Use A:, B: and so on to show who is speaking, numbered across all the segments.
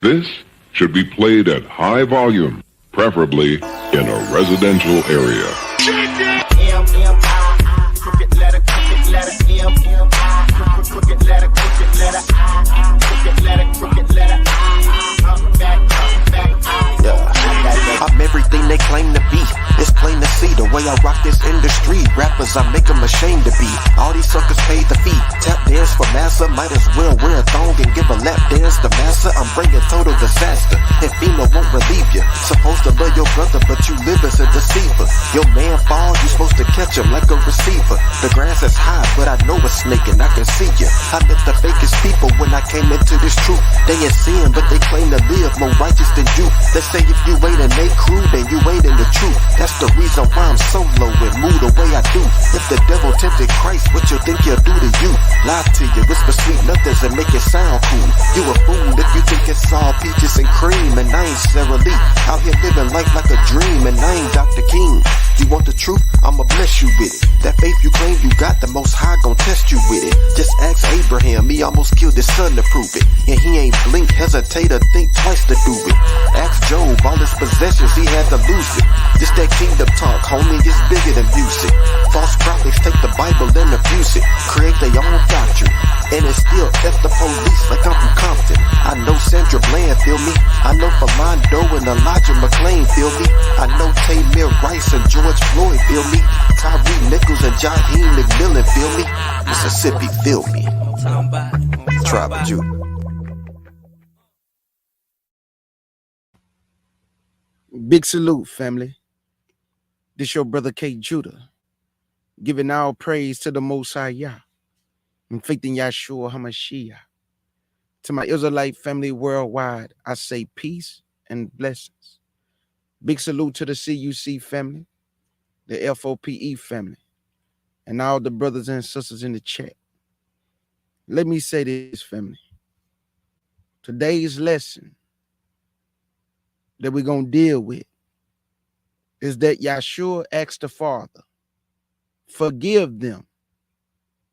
A: This should be played at high volume, preferably in a residential area.
B: Crooked letter, crooked letter, M, M, I, crooked letter, crooked letter, I, crooked letter, crooked letter, I, back, yeah. I'm everything they claim to be. It's plain to see the way I rock this industry. Rappers, I make them ashamed to be. All these suckers paid the fee. Tap dance for massa, might as well wear a thong and give a lap dance to massa. I'm bringing total disaster, and FEMA won't relieve you. Supposed to love your brother, but you live as a deceiver. Your man fall, you supposed to catch him like a receiver. The grass is high, but I know it's snake and I can see you. I met the fakest people when I came into this truth. They ain't sin, but they claim to live more righteous than you. They say if you ain't in they crew, then you ain't in the truth. That's the reason why I'm so low and move the way I do. If the devil tempted Christ, what you think he'll do to you? Lie to you, whisper sweet nothings and make it sound cool. You a fool if you think it's all peaches and cream. And I ain't Sarah Lee, out here living life like a dream. And I ain't Dr. King. You want the truth? I'ma bless you with it. That faith you claim you got, the Most High gon' test you with it. Just ask Abraham, he almost killed his son to prove it. And he ain't blink, hesitate, or think twice to do it. Ask Job, all his possessions, he had to lose it. Just that kingdom talk, homie, it's bigger than music. False prophets take the Bible and abuse it. Create their own doctrine, and it's still F the police like I'm from Compton. I know Sandra Bland, feel me? I know Philando and Elijah McClain, feel me? I know Tamir Rice and George Floyd, feel me? Tyree Nichols and Jaheim McMillan, feel me? Mississippi, feel me? Tribal Jew.
C: Big salute, family. This your brother K. Judah, giving all praise to the Most High Yah, and faith in Yahshua HaMashiach. To my Israelite family worldwide, I say peace and blessings. Big salute to the CUC family, the FOPE family, and all the brothers and sisters in the chat. Let me say this, family. Today's lesson that we're going to deal with is that Yahshua asked the Father, forgive them,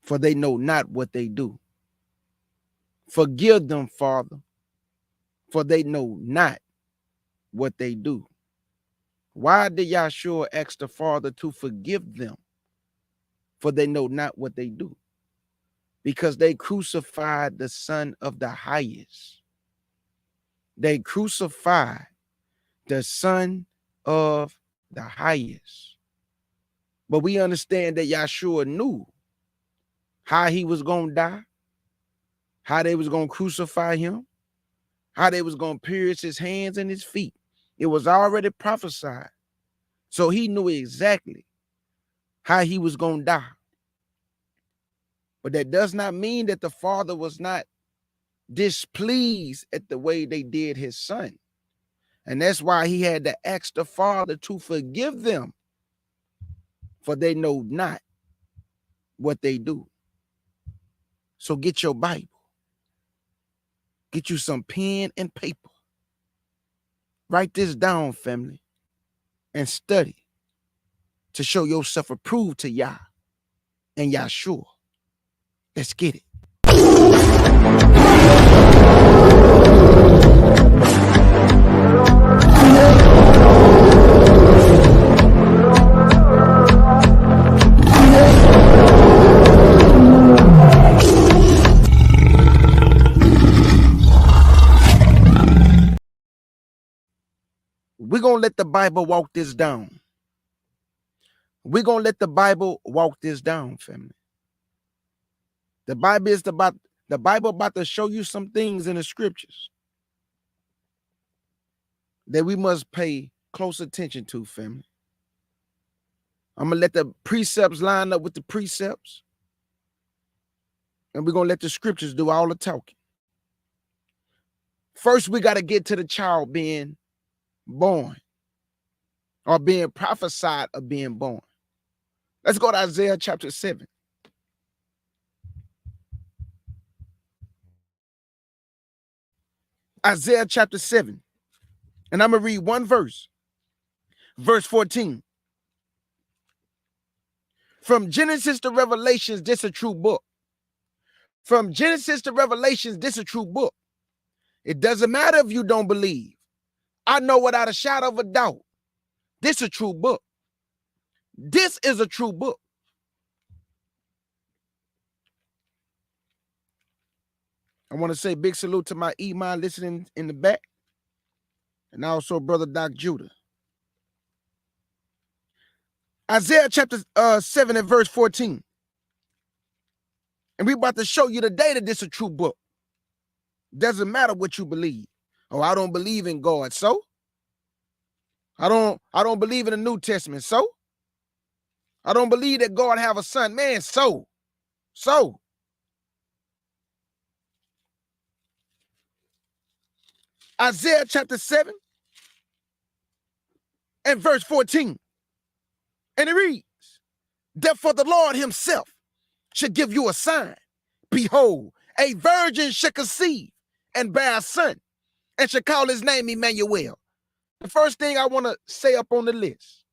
C: for they know not what they do. Forgive them, Father, for they know not what they do. Why did Yahshua ask the Father to forgive them, for they know not what they do? Because they crucified the Son of the Highest. They crucified the Son of the Highest. But we understand that Yahshua knew how he was going to die, how they was going to crucify him, how they was going to pierce his hands and his feet. It was already prophesied. So he knew exactly how he was going to die. But that does not mean that the Father was not displeased at the way they did his son. And that's why he had to ask the Father to forgive them, for they know not what they do. So get your Bible. Get you some pen and paper. Write this down, family, and study to show yourself approved to Yah and Yahshua. Let's get it. We're going to let the Bible walk this down. We're going to let the Bible walk this down, family. The Bible is about to show you some things in the scriptures that we must pay close attention to, family. I'm going to let the precepts line up with the precepts, and we're going to let the scriptures do all the talking. First, we got to get to the child being born, or being prophesied of being born. Let's go to Isaiah chapter 7. Isaiah chapter 7. And I'm going to read one verse. Verse 14. From Genesis to Revelations, this is a true book. From Genesis to Revelations, this is a true book. It doesn't matter if you don't believe. I know without a shadow of a doubt, this is a true book. This is a true book. I want to say big salute to my Iman listening in the back, and also brother Doc Judah. Isaiah chapter 7 and verse 14. And we about to show you today that this is a true book. Doesn't matter what you believe. Oh, I don't believe in God. So? I don't believe in the New Testament. So? I don't believe that God have a son. Man, so. Isaiah chapter 7 and verse 14. And it reads, therefore the Lord himself should give you a sign. Behold, a virgin shall conceive and bear a son, and shall call his name Emmanuel. The first thing I want to say up on the list,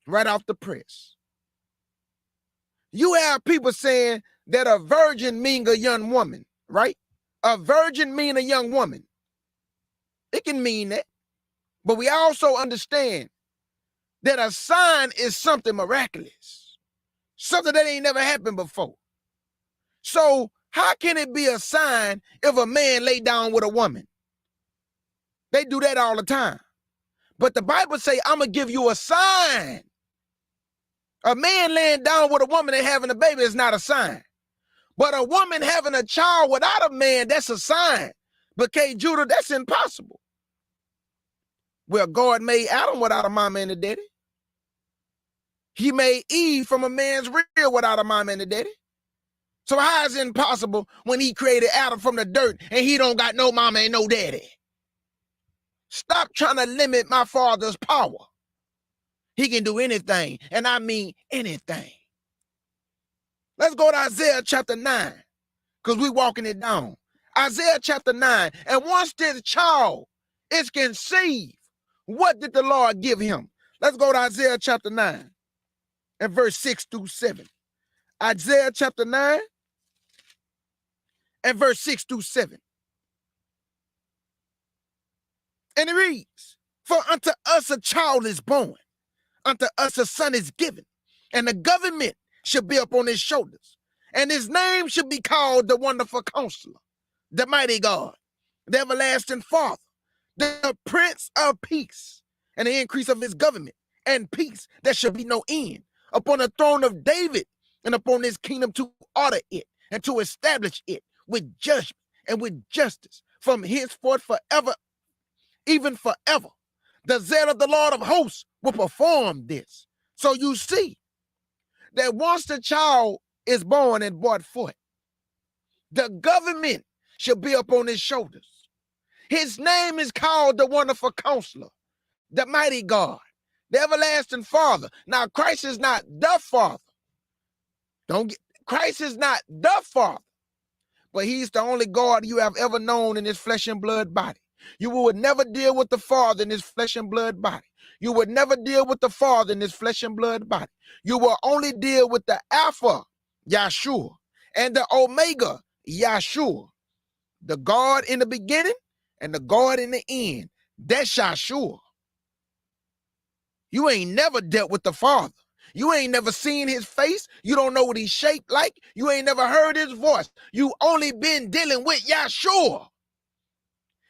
C: right off the press, you have people saying that a virgin means a young woman, right? A virgin means a young woman. It can mean that. But we also understand that a sign is something miraculous, something that ain't never happened before. So how can it be a sign if a man lay down with a woman? They do that all the time. But the Bible say, I'm going to give you a sign. A man laying down with a woman and having a baby is not a sign. But a woman having a child without a man, that's a sign. But K. Judah, that's impossible. Well, God made Adam without a mama and a daddy. He made Eve from a man's rib without a mama and a daddy. So how is it impossible when he created Adam from the dirt and he don't got no mama and no daddy? Stop trying to limit my father's power. He can do anything, and I mean anything. Let's go to Isaiah chapter 9, because we're walking it down. Isaiah chapter 9, and once this child is conceived, what did the Lord give him? Let's go to Isaiah chapter 9 and verse 6 through 7. Isaiah chapter 9 and verse 6 through 7. And it reads, for unto us a child is born, unto us a son is given, and the government shall be upon his shoulders, and his name shall be called the Wonderful Counselor, the Mighty God, the Everlasting Father, the Prince of Peace, and the increase of his government and peace there shall be no end upon the throne of David and upon his kingdom, to order it and to establish it with judgment and with justice from henceforth forever, even forever. The zeal of the Lord of hosts will perform this. So you see that once the child is born and brought forth, the government shall be upon his shoulders. His name is called the Wonderful Counselor, the Mighty God, the Everlasting Father. Now, Christ is not the Father. Christ is not the Father, but he's the only God you have ever known in his flesh and blood body. You would never deal with the Father in his flesh and blood body. You would never deal with the Father in his flesh and blood body. You will only deal with the Alpha, Yahshua, and the Omega, Yahshua. The God in the beginning and the God in the end. That's Yahshua. You ain't never dealt with the Father. You ain't never seen his face. You don't know what he's shaped like. You ain't never heard his voice. You only been dealing with Yahshua.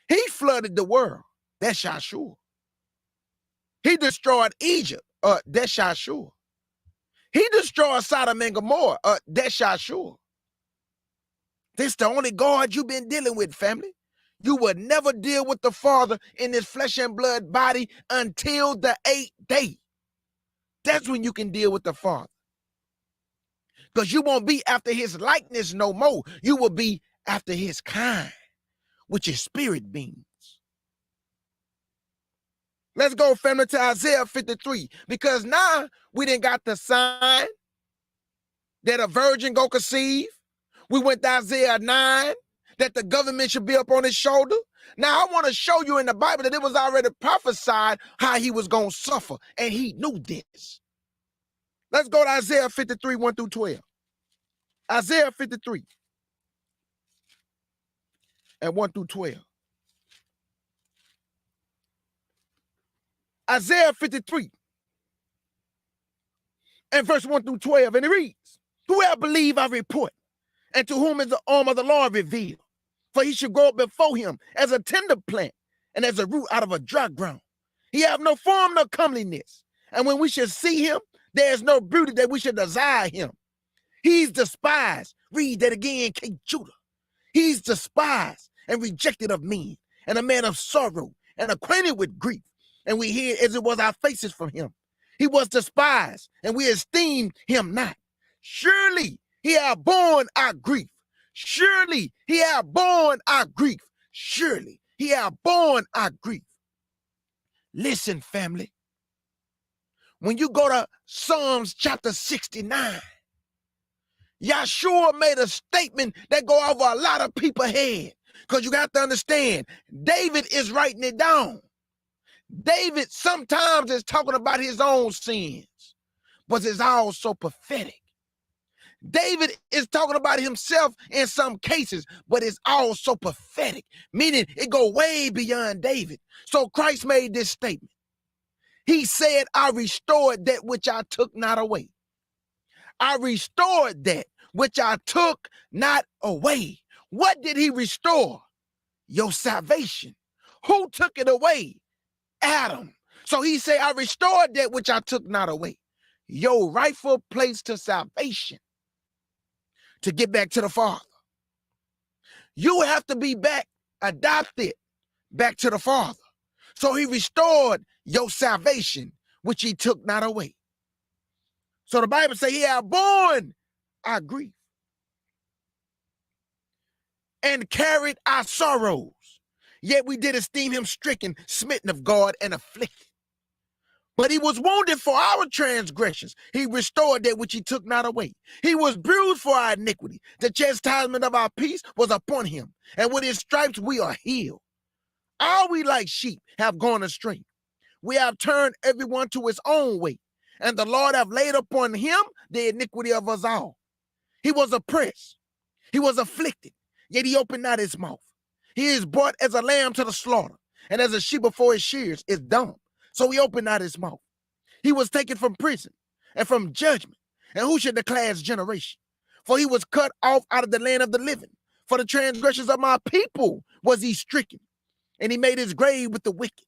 C: He flooded the world. That's Yahshua. He destroyed Egypt. That's Yahshua. He destroyed Sodom and Gomorrah. That's Yahshua. This the only God you've been dealing with, family. You would never deal with the Father in his flesh and blood body until the 8th day. That's when you can deal with the Father. Because you won't be after his likeness no more. You will be after his kind, which is spirit beings. Let's go, family, to Isaiah 53. Because now we done got the sign that a virgin go conceive. We went to Isaiah 9, that the government should be up on his shoulder. Now I want to show you in the Bible that it was already prophesied how he was going to suffer, and he knew this. Let's go to Isaiah 53, 1 through 12. Isaiah 53 and 1 through 12. Isaiah 53 and verse 1 through 12, and it reads, whoever believe our report, and to whom is the arm of the Lord revealed, for he should grow up before him as a tender plant, and as a root out of a dry ground. He have no form nor comeliness, and when we shall see him, there is no beauty that we should desire him. He's despised. Read that again, King Judah. He's despised and rejected of men, and a man of sorrow, and acquainted with grief. And we hear as it was our faces from him. He was despised, and we esteemed him not. Surely he hath borne our grief. Surely he hath borne our grief. Surely he hath borne our grief. Listen, family. When you go to Psalms chapter 69, Yahshua made a statement that go over a lot of people's head. Because you got to understand, David is writing it down. David sometimes is talking about his own sins, but it's also prophetic. David is talking about himself in some cases, but it's also prophetic, meaning it go way beyond David. So Christ made this statement. He said, I restored that which I took not away. I restored that which I took not away. What did he restore? Your salvation. Who took it away? Adam. So he said, I restored that which I took not away. Your rightful place to salvation. To get back to the Father. You have to be back, adopted back to the Father. So he restored your salvation, which he took not away. So the Bible says he hath borne our grief and carried our sorrows. Yet we did esteem him stricken, smitten of God, and afflicted. But he was wounded for our transgressions. He restored that which he took not away. He was bruised for our iniquity. The chastisement of our peace was upon him. And with his stripes we are healed. All we like sheep have gone astray. We have turned everyone to his own way. And the Lord hath laid upon him the iniquity of us all. He was oppressed. He was afflicted. Yet he opened not his mouth. He is brought as a lamb to the slaughter. And as a sheep before his shears is dumb. So he opened not his mouth. He was taken from prison and from judgment. And who should declare his generation? For he was cut off out of the land of the living. For the transgressions of my people was he stricken. And he made his grave with the wicked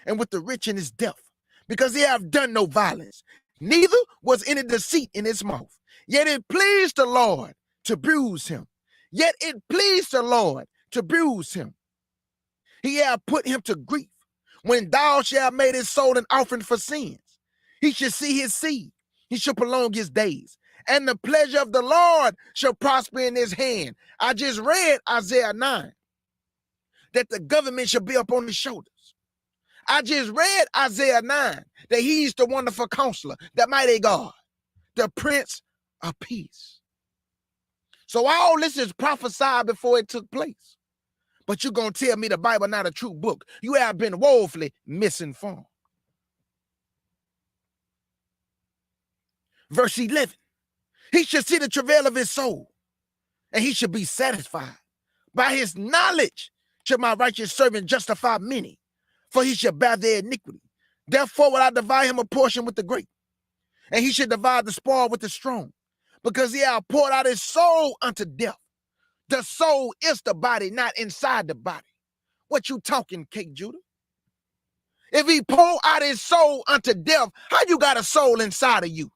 C: and with the rich in his death. Because he hath done no violence. Neither was any deceit in his mouth. Yet it pleased the Lord to bruise him. Yet it pleased the Lord to bruise him. He hath put him to grief. When thou shalt have made his soul an offering for sins, he shall see his seed. He shall prolong his days. And the pleasure of the Lord shall prosper in his hand. I just read Isaiah 9, that the government shall be upon his shoulders. I just read Isaiah 9, that he's the wonderful counselor, the mighty God, the Prince of Peace. So all this is prophesied before it took place. But you're going to tell me the Bible not a true book. You have been woefully misinformed. Verse 11. He shall see the travail of his soul, and he shall be satisfied. By his knowledge shall my righteous servant justify many, for he shall bear their iniquity. Therefore will I divide him a portion with the great, and he shall divide the spoil with the strong, because he hath poured out his soul unto death. The soul is the body, not inside the body. What you talking, King Judah? If he pour out his soul unto death, how you got a soul inside of you?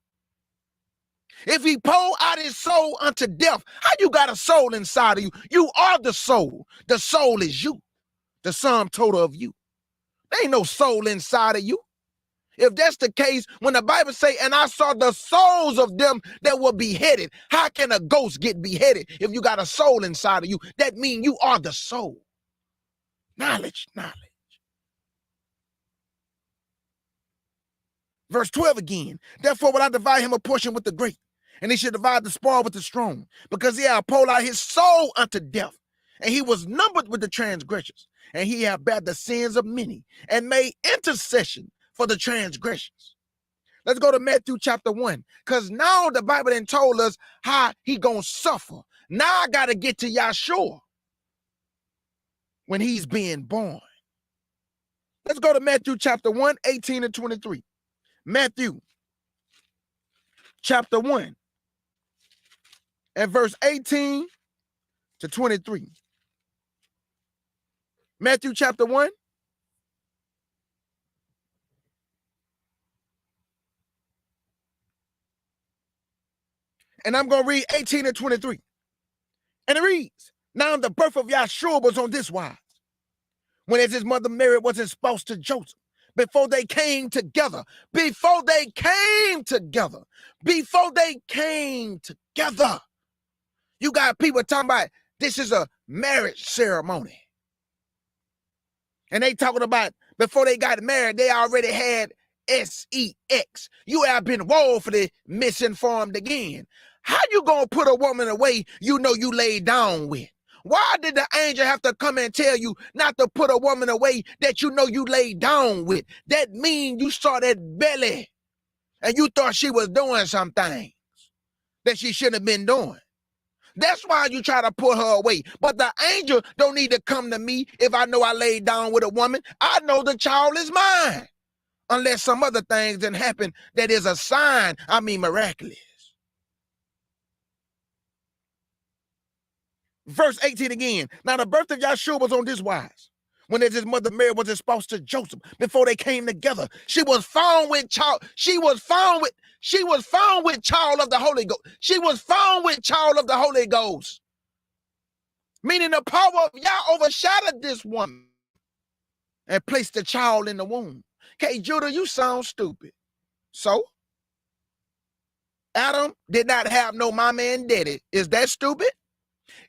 C: If he pour out his soul unto death, how you got a soul inside of you? You are the soul. The soul is you. The sum total of you. There ain't no soul inside of you. If that's the case, when the Bible say, and I saw the souls of them that were beheaded, how can a ghost get beheaded if you got a soul inside of you? That means you are the soul. Knowledge. Verse 12 again. Therefore will I divide him a portion with the great, and he shall divide the spoil with the strong, because he hath poured out his soul unto death, and he was numbered with the transgressors, and he hath bare the sins of many, and made intercession for the transgressions. Let's go to Matthew chapter 1, because now the Bible then told us how he gonna suffer. Now I got to get to Yahshua when he's being born. Let's go to Matthew chapter 1, 18 and 23. Matthew chapter 1 and verse 18 to 23. Matthew chapter 1. And I'm going to read 18 and 23. And it reads, now the birth of Yahshua was on this wise. When as his mother Mary was espoused to Joseph, before they came together, you got people talking about this is a marriage ceremony. And they talking about before they got married, they already had sex. You have been woefully misinformed again. How you gonna put a woman away you know you laid down with? Why did the angel have to come and tell you not to put a woman away that you know you laid down with? That mean you saw that belly and you thought she was doing some things that she shouldn't have been doing. That's why you try to put her away. But the angel don't need to come to me if I know I laid down with a woman. I know the child is mine. Unless some other things didn't happen that is a sign, miraculous. Verse 18 again. Now the birth of Yahshua was on this wise. When as his mother Mary was espoused to Joseph, before they came together, she was found with child. She was found with child of the Holy Ghost. She was found with child of the Holy Ghost. Meaning the power of Yah overshadowed this woman and placed the child in the womb. Okay, Judah, you sound stupid. So Adam did not have no mama and daddy. Is that stupid?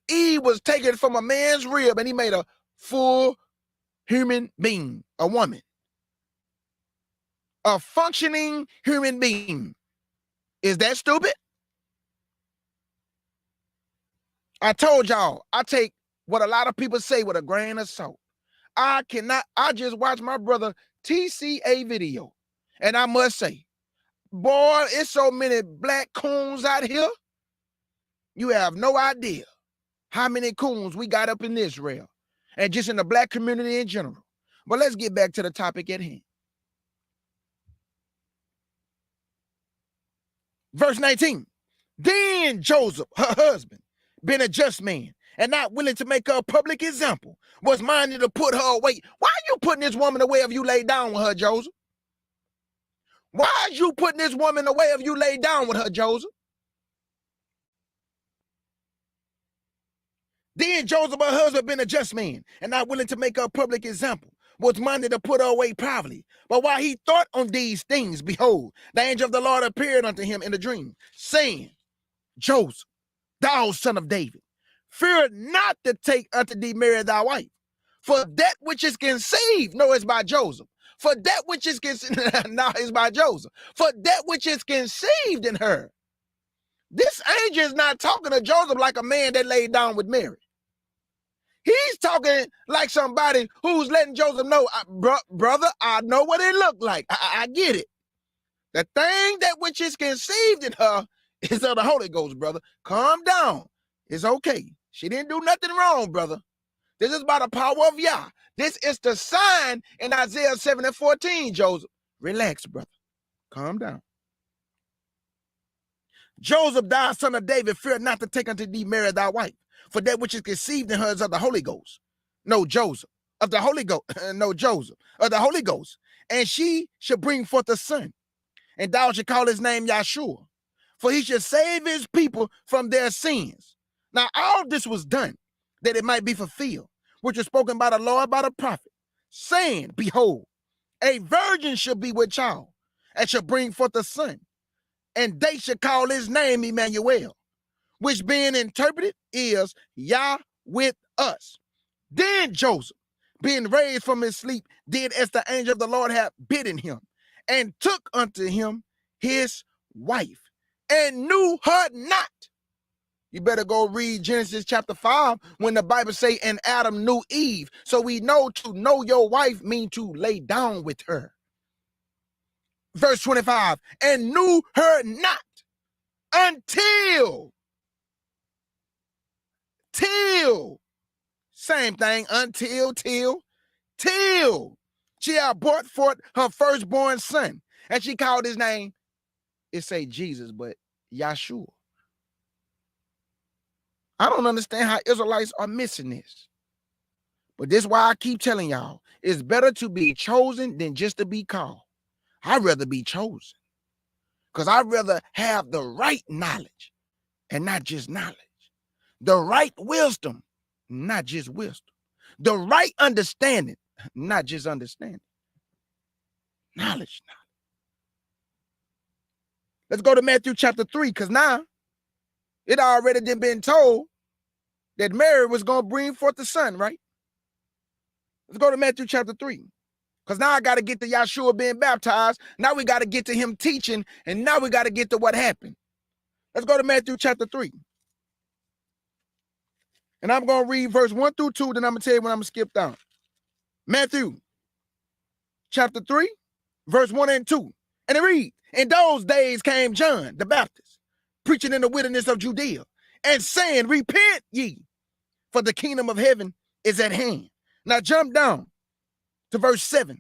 C: Eve was taken from a man's rib and he made a full human being, a woman. A functioning human being. Is that stupid? I told y'all, I take what a lot of people say with a grain of salt. I just watched my brother TCA video. And I must say, boy, it's so many black coons out here. You have no idea how many coons we got up in Israel and just in the black community in general. But let's get back to the topic at hand. Verse 19. Then Joseph, her husband, being a just man and not willing to make her a public example, was minded to put her away. Why are you putting this woman away if you lay down with her, Joseph? Why are you putting this woman away if you lay down with her, Joseph? Then Joseph, her husband, being a just man and not willing to make her a public example, was minded to put her away privately. But while he thought on these things, behold, the angel of the Lord appeared unto him in a dream, saying, Joseph, thou son of David, fear not to take unto thee Mary thy wife, for that which is conceived, no, it's by Joseph. For that which is conceived, no, it's by Joseph. For that which is conceived in her. This angel is not talking to Joseph like a man that laid down with Mary. He's talking like somebody who's letting Joseph know, brother, I know what it looked like. I get it. The thing that which is conceived in her is of the Holy Ghost, brother. Calm down. It's okay. She didn't do nothing wrong, brother. This is by the power of Yah. This is the sign in Isaiah 7:14, Joseph. Relax, brother. Calm down. Joseph, thou son of David, fear not to take unto thee Mary thy wife, for that which is conceived in her is of the Holy Ghost. No, Joseph. Of the Holy Ghost. No, Joseph. Of the Holy Ghost. And she shall bring forth a son, and thou shalt call his name Yahshua, for he shall save his people from their sins. Now, all this was done that it might be fulfilled, which was spoken by the Lord by the prophet, saying, behold, a virgin shall be with child, and shall bring forth a son, and they shall call his name Emmanuel, which being interpreted is Yah with us. Then Joseph, being raised from his sleep, did as the angel of the Lord had bidden him, and took unto him his wife, and knew her not. You better go read Genesis chapter 5 when the Bible say, and Adam knew Eve. So we know to know your wife mean to lay down with her. Verse 25, and knew her not until, same thing, until, till, She had brought forth her firstborn son, and she called his name, it say Jesus, but Yahshua. I don't understand how Israelites are missing this. But this is why I keep telling y'all, it's better to be chosen than just to be called. I'd rather be chosen because I'd rather have the right knowledge and not just knowledge. The right wisdom, not just wisdom. The right understanding, not just understanding. Knowledge. Let's go to Matthew chapter 3, because now it already been told that Mary was going to bring forth the son, right? Let's go to Matthew chapter 3. Because now I got to get to Yahshua being baptized. Now we got to get to him teaching. And now we got to get to what happened. Let's go to Matthew chapter 3. And I'm going to read verse 1 through 2. Then I'm going to tell you when I'm going to skip down. Matthew chapter 3, verse 1 and 2. And it reads, in those days came John the Baptist, preaching in the wilderness of Judea, and saying, repent ye, for the kingdom of heaven is at hand. Now jump down to verse 7.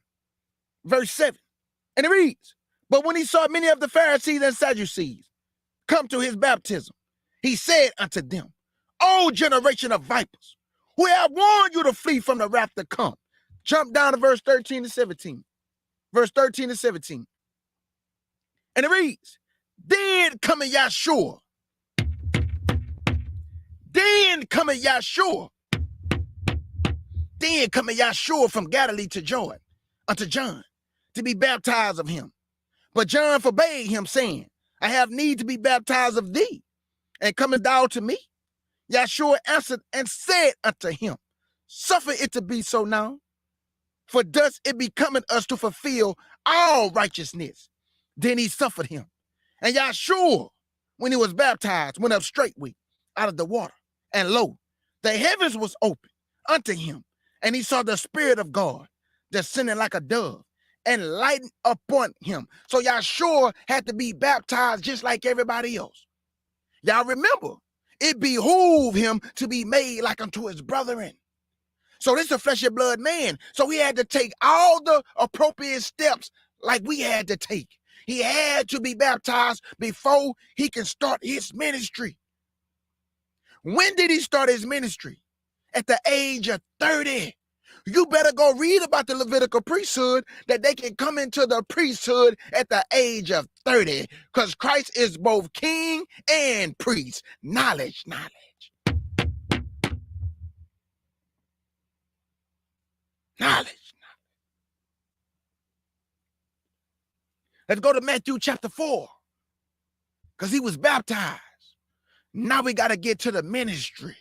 C: Verse 7. And it reads, but when he saw many of the Pharisees and Sadducees come to his baptism, he said unto them, O generation of vipers, who have warned you to flee from the wrath to come. Jump down to verse 13 to 17. Verse 13 to 17. And it reads, then cometh Yahshua. Then cometh Yahshua. Then cometh Yahshua from Galilee to Jordan unto John to be baptized of him. But John forbade him, saying, I have need to be baptized of thee, and comest thou to me? Yahshua answered and said unto him, suffer it to be so now, for thus it becometh us to fulfill all righteousness. Then he suffered him. And Yahshua, when he was baptized, went up straightway out of the water. And lo, the heavens was open unto him. And he saw the Spirit of God descending like a dove and lighting upon him. So Yahshua had to be baptized just like everybody else. Y'all remember, it behooved him to be made like unto his brethren. So this is a flesh and blood man. So he had to take all the appropriate steps like we had to take. He had to be baptized before he can start his ministry. When did he start his ministry? At the age of 30. You better go read about the Levitical priesthood, that they can come into the priesthood at the age of 30, because Christ is both king and priest. Knowledge. Let's go to Matthew chapter 4, because he was baptized. Now we got to get to the ministry.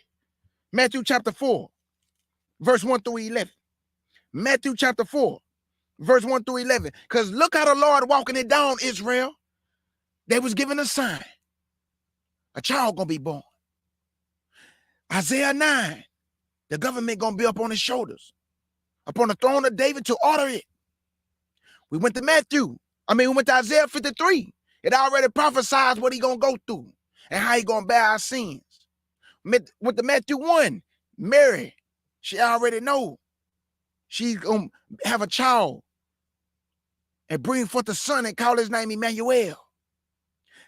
C: Matthew chapter 4, verse 1 through 11. Matthew chapter 4, verse 1 through 11. Because look how the Lord walking it down, Israel. They was given a sign. A child going to be born. Isaiah 9, the government going to be up on his shoulders, upon the throne of David to order it. We went to we went to Isaiah 53. It already prophesies what he going to go through and how he going to bear our sins. Went to Matthew 1. Mary, she already know she's going to have a child and bring forth a son and call his name Emmanuel.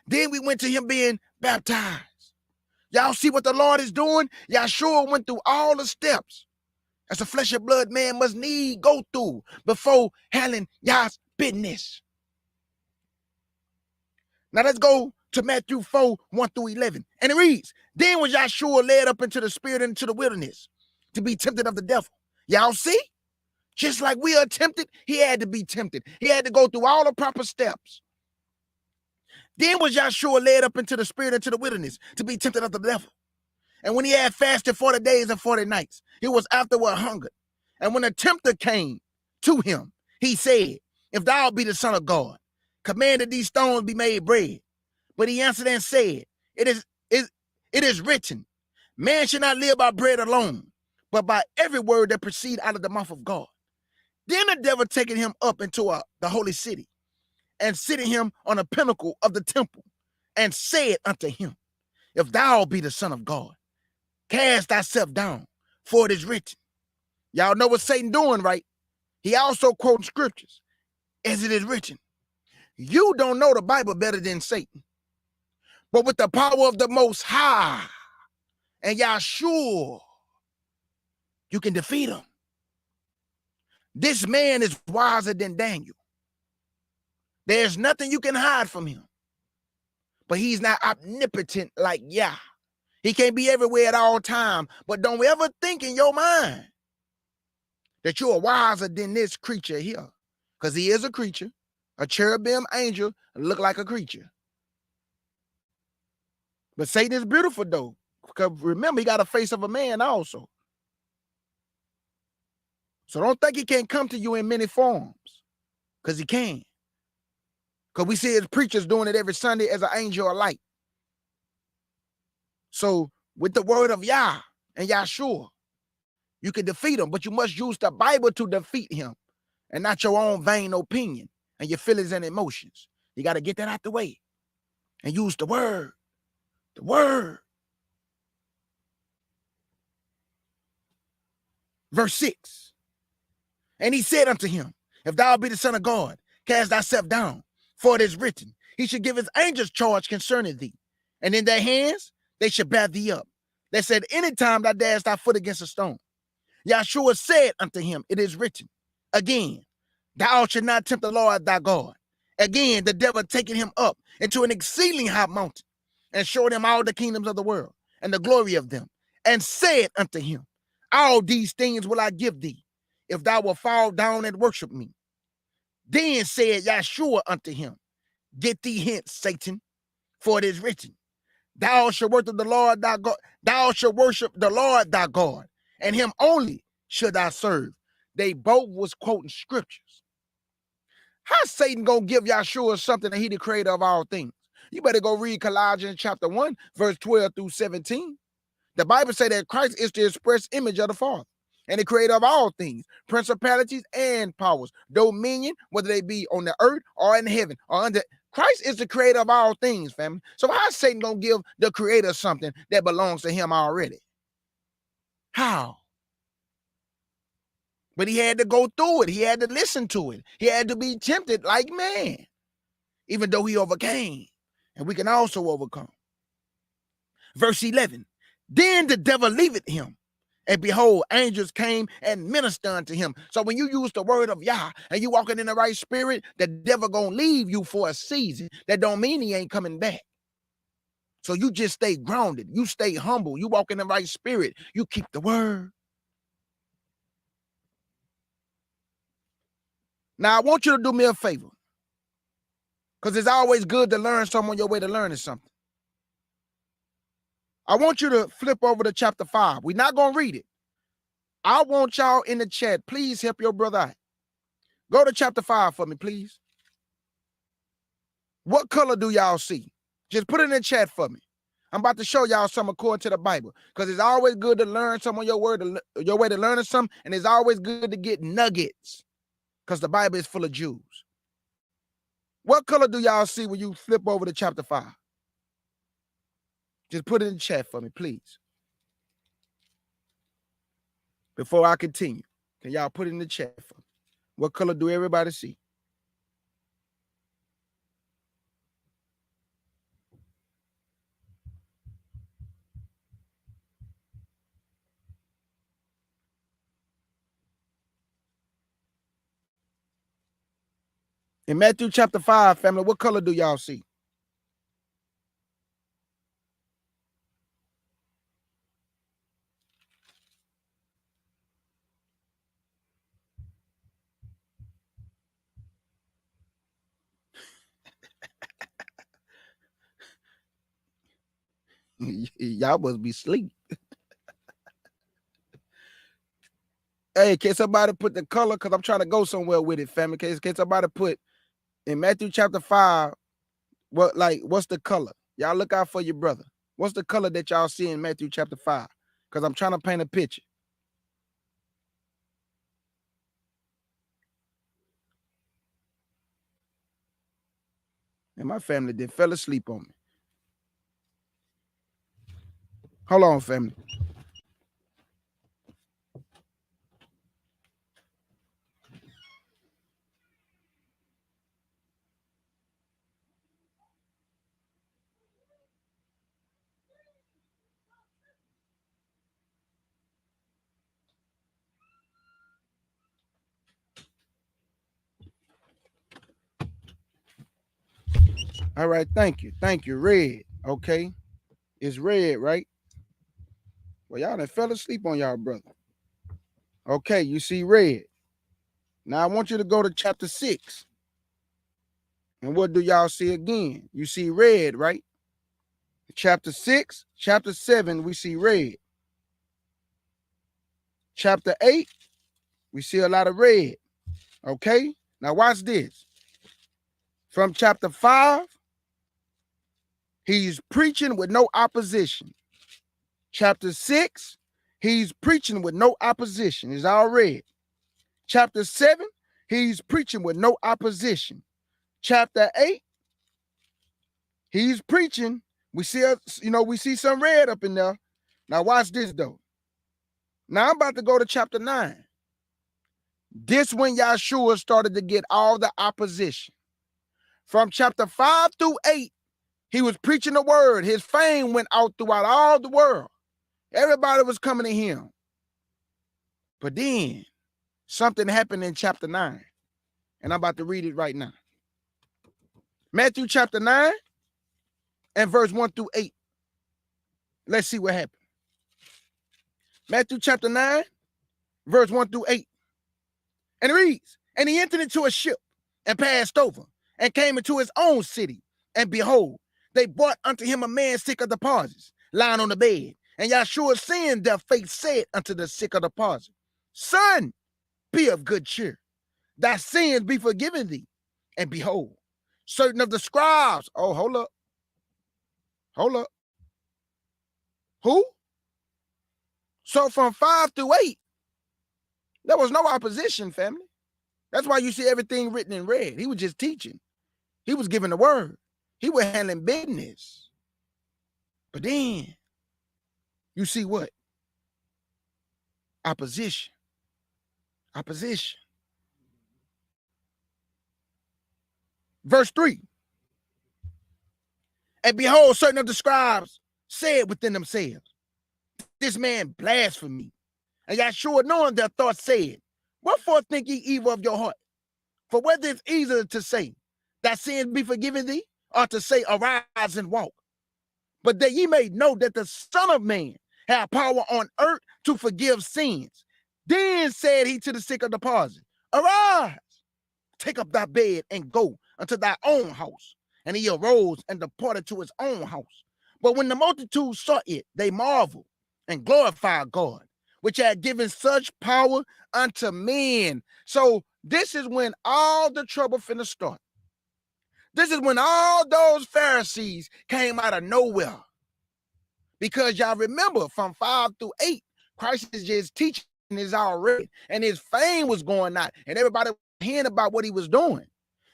C: Then we went to him being baptized. Y'all see what the Lord is doing? Yahshua went through all the steps as a flesh and blood man must need go through before handling Yah's business. Now let's go to Matthew 4, 1 through 11. And it reads, then was Yahshua led up into the spirit into the wilderness to be tempted of the devil. Y'all see? Just like we are tempted, he had to be tempted. He had to go through all the proper steps. Then was Yahshua led up into the spirit into the wilderness to be tempted of the devil. And when he had fasted 40 days and 40 nights, he was afterward hungered. And when the tempter came to him, he said, if thou be the Son of God, command that these stones be made bread. But he answered and said, it is written, man shall not live by bread alone, but by every word that proceed out of the mouth of God. Then the devil taking him up into the holy city, and sitting him on a pinnacle of the temple, and said unto him, if thou be the Son of God, cast thyself down, for it is written. Y'all know what Satan doing, right? He also quotes scriptures, as it is written. You don't know the Bible better than Satan, but with the power of the Most High and Yahshua, you can defeat him. This man is wiser than Daniel. There's nothing you can hide from him, but he's not omnipotent like Yah. He can't be everywhere at all times, but don't ever think in your mind that you are wiser than this creature here, because he is a creature, a cherubim angel, look like a creature. But Satan is beautiful though, because remember, he got a face of a man also. So don't think he can't come to you in many forms, because he can. Because we see his preachers doing it every Sunday as an angel of light. So with the word of Yah and Yahshua, you can defeat him, but you must use the Bible to defeat him and not your own vain opinion and your feelings and emotions. You got to get that out the way and use the word. The word. Verse 6. And he said unto him, if thou be the Son of God, cast thyself down, for it is written, he should give his angels charge concerning thee, and in their hands they should bear thee up. They said, anytime thou darest thy foot against a stone. Yahshua said unto him, it is written, again, thou shalt not tempt the Lord thy God. Again, the devil taking him up into an exceeding high mountain, and showed him all the kingdoms of the world, and the glory of them, and said unto him, all these things will I give thee, if thou wilt fall down and worship me. Then said Yahshua unto him, get thee hence, Satan, for it is written, thou shalt worship the Lord thy God, thou shalt worship the Lord thy God, and him only should thou serve. They both was quoting scriptures. How Satan gonna give Yahshua something that he the creator of all things? You better go read Colossians chapter 1, verse 12 through 17. The Bible say that Christ is the express image of the Father and the creator of all things, principalities and powers, dominion, whether they be on the earth or in heaven or under. Christ is the creator of all things, family. So how is Satan gonna give the creator something that belongs to him already? How? But he had to go through it. He had to listen to it. He had to be tempted like man, even though he overcame. And we can also overcome. Verse 11, then the devil leaveth him. And behold, angels came and ministered unto him. So when you use the word of Yah and you walking in the right spirit, the devil gonna leave you for a season. That don't mean he ain't coming back. So you just stay grounded. You stay humble. You walk in the right spirit. You keep the word. Now, I want you to do me a favor, because it's always good to learn something on your way to learning something. I want you to flip over to chapter 5. We're not going to read it. I want y'all in the chat, please help your brother out. Go to chapter 5 for me, please. What color do y'all see? Just put it in the chat for me. I'm about to show y'all something according to the Bible, because it's always good to learn something on your way to learning something, and it's always good to get nuggets, because the Bible is full of Jews. What color do y'all see when you flip over to chapter 5? Just put it in the chat for me, please. Before I continue, can y'all put it in the chat for me? What color do everybody see? In Matthew chapter 5, family, what color do y'all see? Y'all must be asleep. Hey, can somebody put the color? Because I'm trying to go somewhere with it, family. Can somebody put in Matthew chapter 5, what's the color? Y'all look out for your brother. What's the color that y'all see in Matthew chapter 5? Because I'm trying to paint a picture. And my family did fell asleep on me. Hold on, family. All right, thank you. Thank you. Red. Okay. It's red, right? Well, y'all done fell asleep on y'all brother. Okay, you see red. Now I want you to go to chapter 6. And what do y'all see again? You see red, right? Chapter 6, chapter 7, we see red. Chapter 8, we see a lot of red. Okay? Now watch this. From chapter 5, he's preaching with no opposition. Chapter 6, he's preaching with no opposition. It's all red. Chapter 7, he's preaching with no opposition. Chapter 8, he's preaching. We see some red up in there. Now watch this though. Now I'm about to go to chapter 9. This when Yahshua started to get all the opposition. From chapter 5 through 8, he was preaching the word. His fame went out throughout all the world. Everybody was coming to him. But then something happened in chapter 9. And I'm about to read it right now. Matthew chapter 9 and verse 1 through 8. Let's see what happened. Matthew chapter 9, verse 1 through 8. And it reads, and he entered into a ship and passed over and came into his own city. And behold, they brought unto him a man sick of the palsy, lying on the bed. And Yahshua, seeing their faith, said unto the sick of the palsy, Son, be of good cheer. Thy sins be forgiven thee. And behold, certain of the scribes. Oh, hold up. Hold up. Who? So from 5 through 8, there was no opposition, family. That's why you see everything written in red. He was just teaching. He was giving the word. He was handling business. But then you see what? Opposition. Opposition. Verse 3. And behold, certain of the scribes said within themselves, this man blasphemy. And Yahshua, knowing their thoughts, said, wherefore think ye evil of your heart? For whether it's easier to say, thy sins be forgiven thee, or to say, arise and walk. But that ye may know that the Son of Man hath power on earth to forgive sins. Then said he to the sick of the palsy, arise, take up thy bed and go unto thy own house. And he arose and departed to his own house. But when the multitude saw it, they marveled and glorified God, which had given such power unto men. So this is when all the trouble finna start. This is when all those Pharisees came out of nowhere. Because y'all remember from 5 through 8, Christ is just teaching is already, and his fame was going out, and everybody was hearing about what he was doing.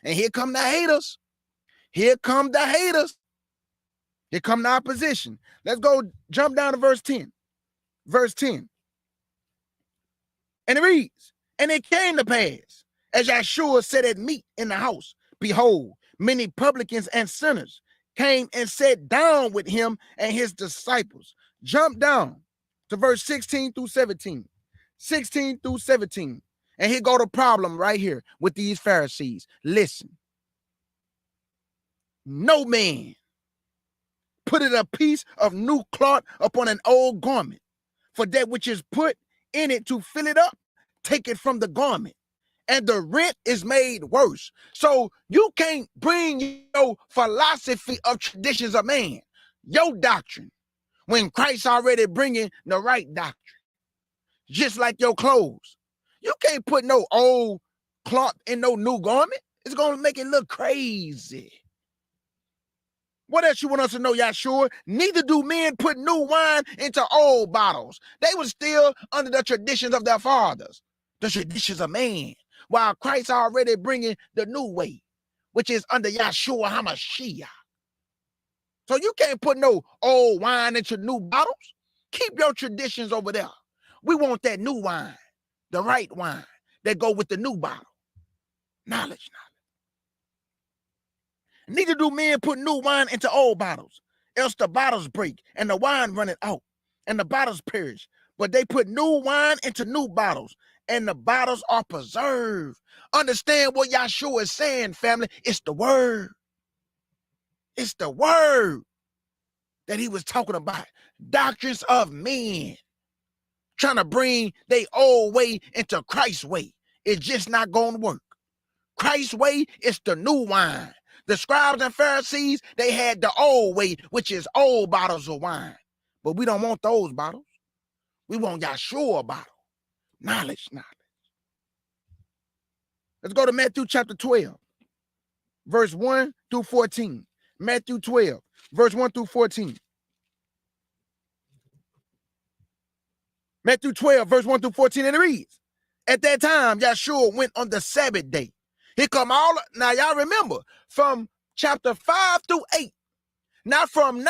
C: And here come the haters. Here come the haters. Here come the opposition. Let's go jump down to verse 10. Verse 10. And it reads, and it came to pass, as Yahshua sat at meat in the house, behold, many publicans and sinners came and sat down with him and his disciples. Jump down to verse 16 through 17. 16 through 17. And here go the problem right here with these Pharisees. Listen. No man putteth a piece of new cloth upon an old garment, for that which is put in it to fill it up, take it from the garment, and the rent is made worse. So you can't bring your philosophy of traditions of man, your doctrine, when Christ already bringing the right doctrine. Just like your clothes. You can't put no old cloth in no new garment. It's going to make it look crazy. What else you want us to know, Yahshua? Neither do men put new wine into old bottles. They were still under the traditions of their fathers, the traditions of man, while Christ already bringing the new way, which is under Yahshua HaMashiach. So you can't put no old wine into new bottles. Keep your traditions over there. We want that new wine, the right wine that go with the new bottle. Knowledge. Neither do men put new wine into old bottles, else the bottles break and the wine runneth out and the bottles perish. But they put new wine into new bottles and the bottles are preserved. Understand what Yahshua is saying, family. It's the word. It's the word that he was talking about. Doctrines of men trying to bring their old way into Christ's way. It's just not going to work. Christ's way is the new wine. The scribes and Pharisees, they had the old way, which is old bottles of wine. But we don't want those bottles. We want Yahshua bottle. Knowledge. Let's go to Matthew chapter 12, verse 1 through 14. Matthew 12, verse 1 through 14. Matthew 12, verse 1 through 14, and it reads, at that time, Yahshua went on the Sabbath day. Here come now y'all remember, from chapter 5 through 8. Now from 9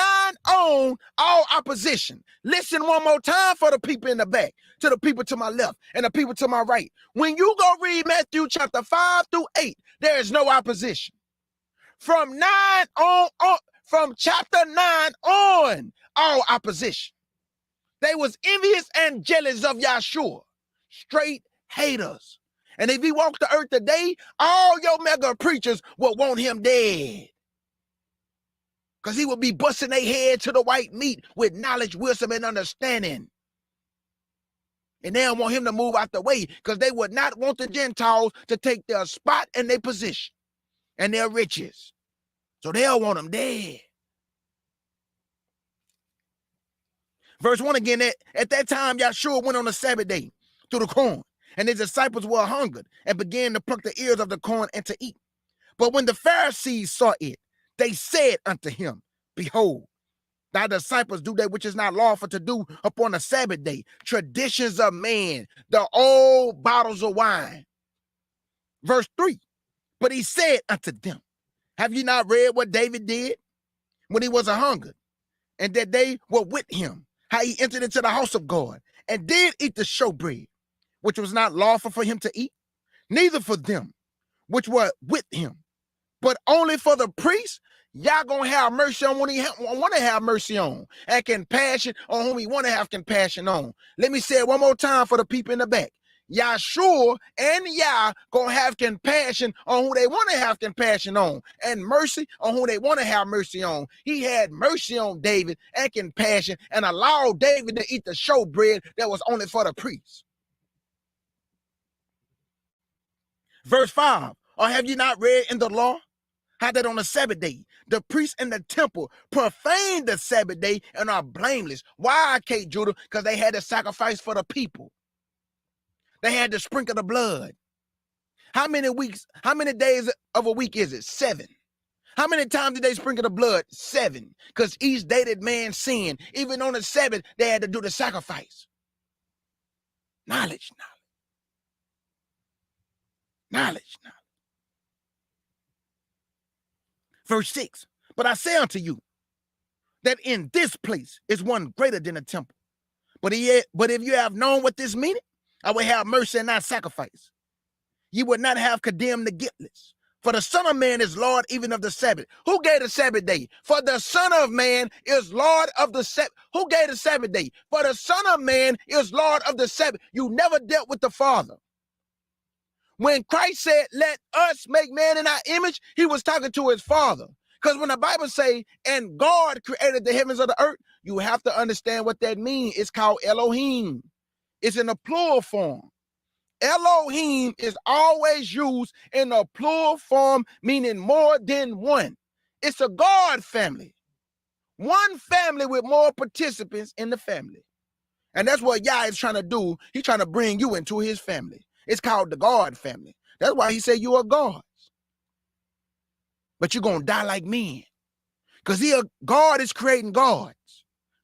C: on, all opposition. Listen one more time for the people in the back, to the people to my left, and the people to my right. When you go read Matthew chapter 5 through 8, there is no opposition. From 9 on, from chapter 9 on, all opposition. They was envious and jealous of Yahshua. Straight haters. And if he walked the earth today, all your mega preachers would want him dead. Because he would be busting their head to the white meat with knowledge, wisdom, and understanding. And they don't want him to move out the way because they would not want the Gentiles to take their spot and their position and their riches. So they'll want him dead. Verse 1 again, at that time, Yahshua went on the Sabbath day to the corn, and his disciples were hungered and began to pluck the ears of the corn and to eat. But when the Pharisees saw it, they said unto him, behold, thy disciples do that which is not lawful to do upon the Sabbath day. Traditions of man, the old bottles of wine. Verse 3, but he said unto them, have ye not read what David did when he was a hungered, and that they were with him, how he entered into the house of God, and did eat the showbread, which was not lawful for him to eat, neither for them which were with him, but only for the priests? Y'all gonna have mercy on when he want to have mercy on, and compassion on whom he want to have compassion on. Let me say it one more time for the people in the back. Yahshua and Yah gonna have compassion on who they want to have compassion on, and mercy on who they want to have mercy on. He had mercy on David and compassion, and allowed David to eat the showbread that was only for the priests. Verse 5, or have you not read in the law how that on the Sabbath day, the priests in the temple profaned the Sabbath day and are blameless? Why, Kate Judah? Because they had to sacrifice for the people. They had to sprinkle the blood. How many days of a week is it? 7. How many times did they sprinkle the blood? 7. Because each day that man sinned, even on the Sabbath, they had to do the sacrifice. Knowledge. Verse 6, but I say unto you that in this place is one greater than the temple. But if you have known what this meaneth, I will have mercy and not sacrifice. You would not have condemned the guiltless. For the Son of Man is Lord even of the Sabbath. Who gave the Sabbath day? For the Son of Man is Lord of the Sabbath. Who gave the Sabbath day? For the Son of Man is Lord of the Sabbath. You never dealt with the Father. When Christ said, let us make man in our image, he was talking to his Father. Because when the Bible say, and God created the heavens of the earth, you have to understand what that means. It's called Elohim. It's in a plural form. Elohim is always used in a plural form, meaning more than one. It's a God family. One family with more participants in the family. And that's what Yah is trying to do. He's trying to bring you into his family. It's called the God family. That's why he said you are gods. But you're going to die like men. Because God is creating gods.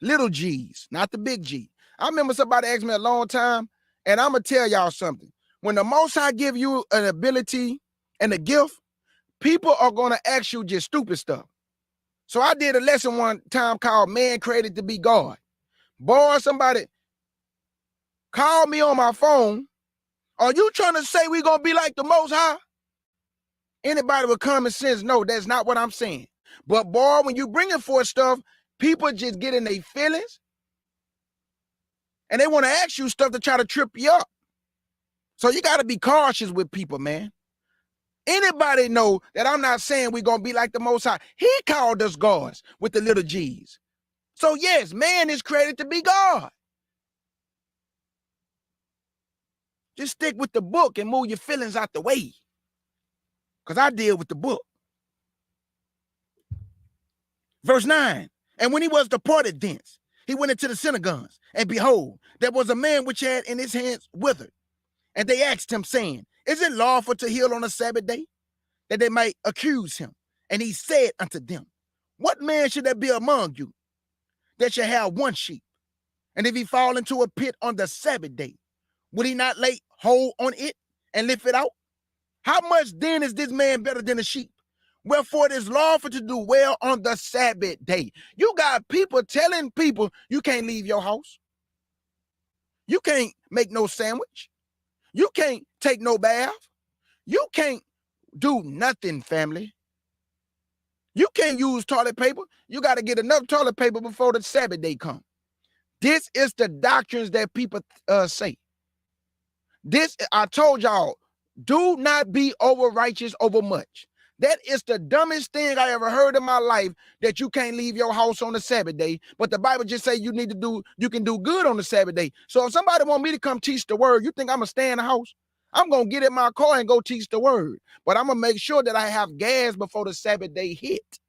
C: Little G's, not the big G. I remember somebody asked me a long time, and I'm going to tell y'all something. When the Most High give you an ability and a gift, people are going to ask you just stupid stuff. So I did a lesson one time called Man Created to Be God. Boy, somebody called me on my phone. Are you trying to say we're going to be like the Most High? Anybody with common sense, no, that's not what I'm saying. But boy, when you bringing forth stuff, people just get in their feelings. And they want to ask you stuff to try to trip you up. So you got to be cautious with people, man. Anybody know that I'm not saying we're going to be like the Most High? He called us gods with the little G's. So yes, man is created to be God. Just stick with the book and move your feelings out the way. Because I deal with the book. Verse 9. And when he was departed thence, he went into the synagogues, and behold, there was a man which had in his hands withered. And they asked him, saying, Is it lawful to heal on a Sabbath day? That they might accuse him. And he said unto them, What man should there be among you that shall have one sheep? And if he fall into a pit on the Sabbath day, would he not lay hold on it and lift it out? How much then is this man better than a sheep? Wherefore it is lawful to do well on the Sabbath day. You got people telling people you can't leave your house. You can't make no sandwich. You can't take no bath. You can't do nothing, family. You can't use toilet paper. You got to get enough toilet paper before the Sabbath day comes. This is the doctrines that people say. This, I told y'all, do not be over righteous over much. That is the dumbest thing I ever heard in my life, that you can't leave your house on the Sabbath day. But the Bible just say you can do good on the Sabbath day. So if somebody want me to come teach the word, you think I'm going to stay in the house? I'm going to get in my car and go teach the word. But I'm going to make sure that I have gas before the Sabbath day hit.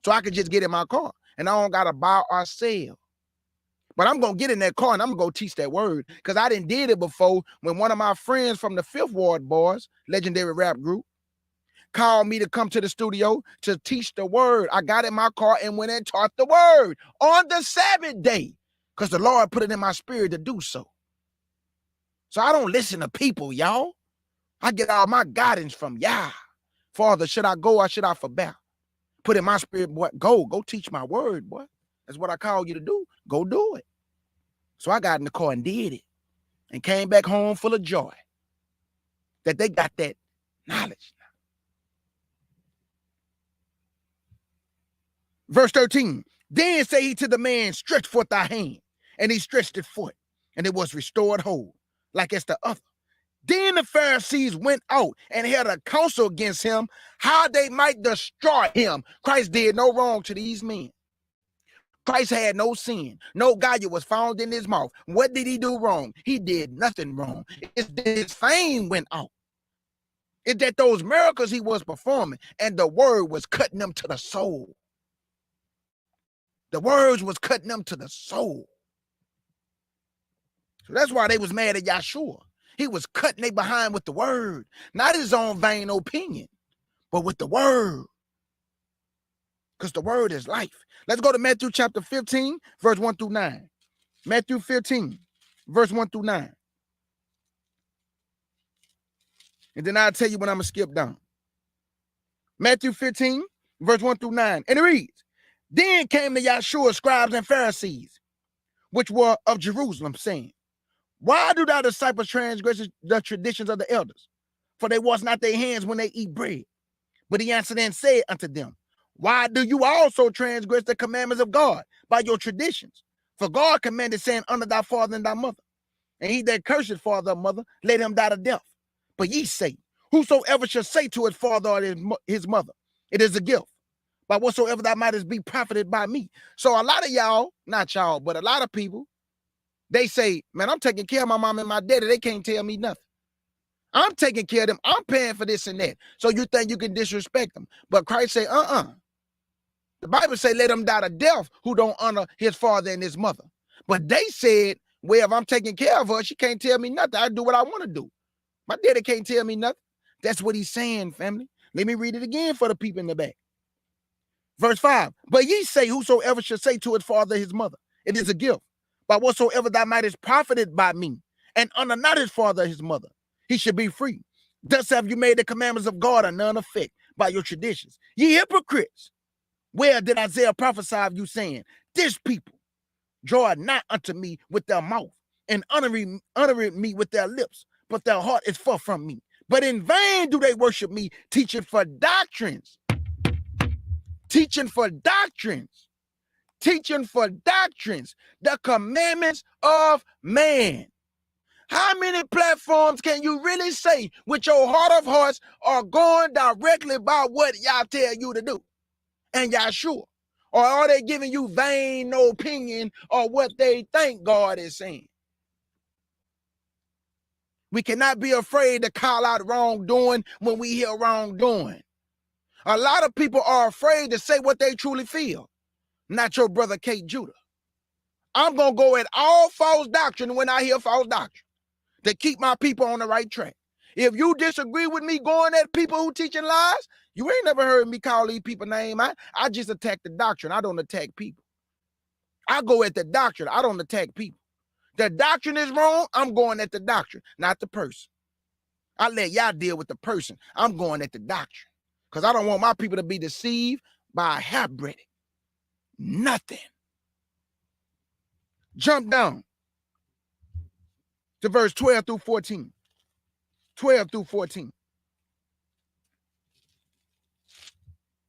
C: So I can just get in my car and I don't got to buy or sell. But I'm going to get in that car and I'm going to go teach that word, because I done did it before when one of my friends from the 5th Ward Boys, legendary rap group, called me to come to the studio to teach the word. I got in my car and went and taught the word on the Sabbath day because the Lord put it in my spirit to do so. So I don't listen to people, y'all. I get all my guidance from Yah. Father, should I go or should I forbear? Put in my spirit, boy, go teach my word, boy. That's what I call you to do. Go do it. So I got in the car and did it and came back home full of joy that they got that knowledge. Verse 13, then say he to the man, Stretch forth thy hand. And he stretched it forth, and it was restored whole, like as the other. Then the Pharisees went out and held a council against him, how they might destroy him. Christ did no wrong to these men. Christ had no sin. No guile was found in his mouth. What did he do wrong? He did nothing wrong. It's that his fame went out. It's that those miracles he was performing and the word was cutting them to the soul. The words was cutting them to the soul. So that's why they was mad at Yahshua. He was cutting they behind with the word, not his own vain opinion, but with the word. Because the word is life. Let's go to Matthew chapter 15, verse 1 through 9. Matthew 15, verse 1 through 9. And then I'll tell you when I'm going to skip down. Matthew 15, verse 1 through 9. And it reads, Then came the Yahshua scribes and Pharisees, which were of Jerusalem, saying, Why do thy disciples transgress the traditions of the elders? For they wash not their hands when they eat bread. But he answered and said unto them, Why do you also transgress the commandments of God by your traditions? For God commanded, saying, Honor thy father and thy mother. And he that curseth father or mother, let him die to death. But ye say, Whosoever shall say to his father or his mother, It is a gift, by whatsoever thou mightest be profited by me. So a lot of y'all, not y'all, but a lot of people, they say, man, I'm taking care of my mom and my daddy. They can't tell me nothing. I'm taking care of them. I'm paying for this and that. So you think you can disrespect them. But Christ say, The Bible say, let him die to death who don't honor his father and his mother. But they said, well, if I'm taking care of her, she can't tell me nothing. I do what I want to do. My daddy can't tell me nothing. That's what he's saying, family. Let me read it again for the people in the back. Verse 5, But ye say, Whosoever shall say to his father or his mother, It is a gift, by whatsoever thou mightest profited by me, and honor not his father or his mother, he should be free. Thus have you made the commandments of God of none effect by your traditions. Ye hypocrites, where did Isaiah prophesy of you, saying, This people draw not unto me with their mouth, and honoring me with their lips, but their heart is far from me. But in vain do they worship me, teaching for doctrines, the commandments of man. How many platforms platforms can you really say with your heart of hearts are going directly by what y'all tell you to do? And y'all sure? Or are they giving you vain opinion or what they think God is saying? We cannot be afraid to call out wrongdoing when we hear wrongdoing. A lot of people are afraid to say what they truly feel. Not your brother Kate Judah. I'm going to go at all false doctrine when I hear false doctrine to keep my people on the right track. If you disagree with me going at people who teaching lies, you ain't never heard me call these people name. I just attack the doctrine. I don't attack people. I go at the doctrine. I don't attack people. The doctrine is wrong. I'm going at the doctrine, not the person. I let y'all deal with the person. I'm going at the doctrine because I don't want my people to be deceived by a half-breed. Nothing. Jump down to verse 12 through 14. 12 through 14.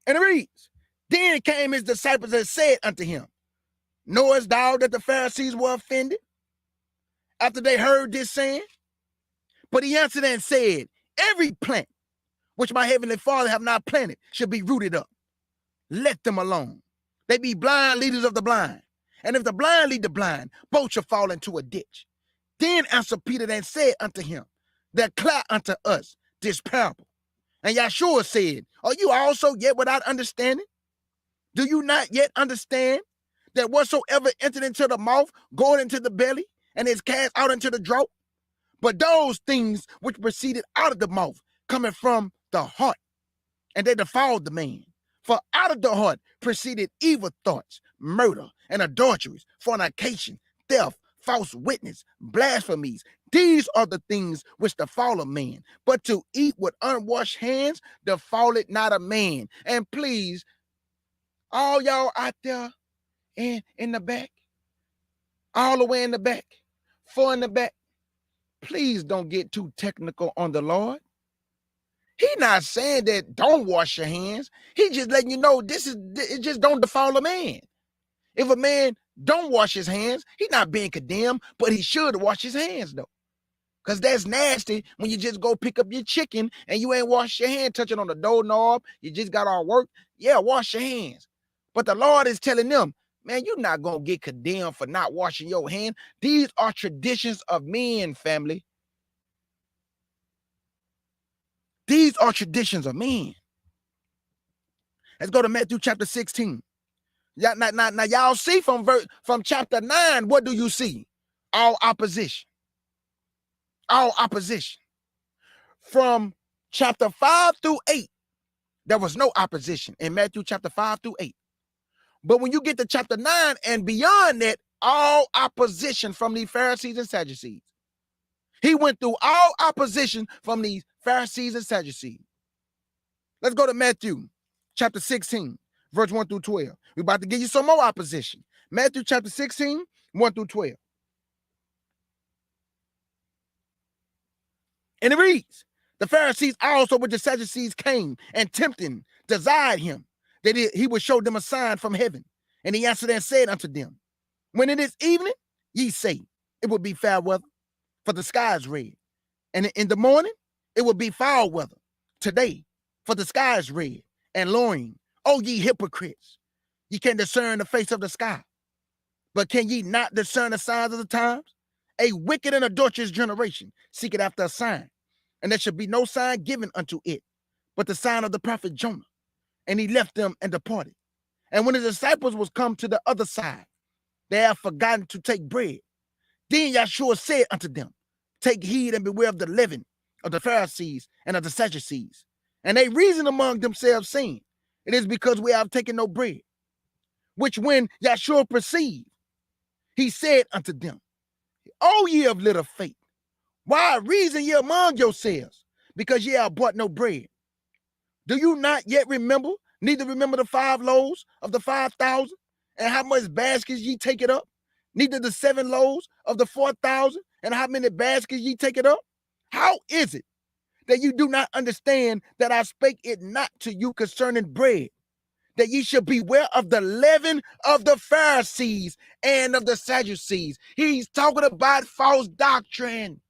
C: And it reads, Then came his disciples and said unto him, Knowest thou that the Pharisees were offended after they heard this saying? But he answered and said, Every plant which my heavenly Father have not planted should be rooted up. Let them alone. They be blind leaders of the blind. And if the blind lead the blind, both shall fall into a ditch. Then answered Peter and said unto him, Declare unto us this parable. And Yahshua said, Are you also yet without understanding? Do you not yet understand that whatsoever entered into the mouth goeth into the belly and is cast out into the throat? But those things which proceeded out of the mouth coming from the heart, and they defiled the man. For out of the heart proceeded evil thoughts, murder, and adulteries, fornication, theft, false witness, blasphemies. These are the things which defile a man. But to eat with unwashed hands defileth not a man. And please, all y'all out there in the back, all the way in the back, far in the back, please don't get too technical on the Lord. He not saying that don't wash your hands. He just letting you know it just don't defile a man. If a man don't wash his hands, he's not being condemned, but he should wash his hands though. Because that's nasty when you just go pick up your chicken and you ain't wash your hand touching on the doorknob. You just got all work. Yeah, wash your hands. But the Lord is telling them, man, you're not going to get condemned for not washing your hand. These are traditions of men, family. These are traditions of men. Let's go to Matthew chapter 16. Now y'all see from chapter 9, what do you see? All opposition. All opposition. From chapter 5 through 8, there was no opposition in Matthew chapter 5 through 8. But when you get to chapter 9 and beyond that, all opposition from the Pharisees and Sadducees. He went through all opposition from these Pharisees and Sadducees. Let's go to Matthew chapter 16, verse 1 through 12. We're about to give you some more opposition. Matthew chapter 16, 1 through 12. And it reads, the Pharisees also with the Sadducees came and tempting, desired him that he would show them a sign from heaven. And he answered and said unto them, When it is evening, ye say, it will be fair weather, for the sky is red. And in the morning, it will be foul weather. Today, for the sky is red and lowering. O ye hypocrites, ye can discern the face of the sky, but can ye not discern the signs of the times? A wicked and adulterous generation seeketh after a sign, and there should be no sign given unto it, but the sign of the prophet Jonah. And he left them and departed. And when his disciples was come to the other side, they have forgotten to take bread. Then Yahshua said unto them, Take heed and beware of the leaven of the Pharisees and of the Sadducees. And they reasoned among themselves, saying, It is because we have taken no bread. Which when Yahshua perceived, he said unto them, O ye of little faith, why reason ye among yourselves? Because ye have brought no bread. Do you not yet remember, neither remember the 5 loaves of the 5,000, and how much baskets ye take it up? Neither the 7 loaves of the 4,000, and how many baskets ye take it up? How is it that you do not understand that I spake it not to you concerning bread, that ye should beware of the leaven of the Pharisees and of the Sadducees? He's talking about false doctrine,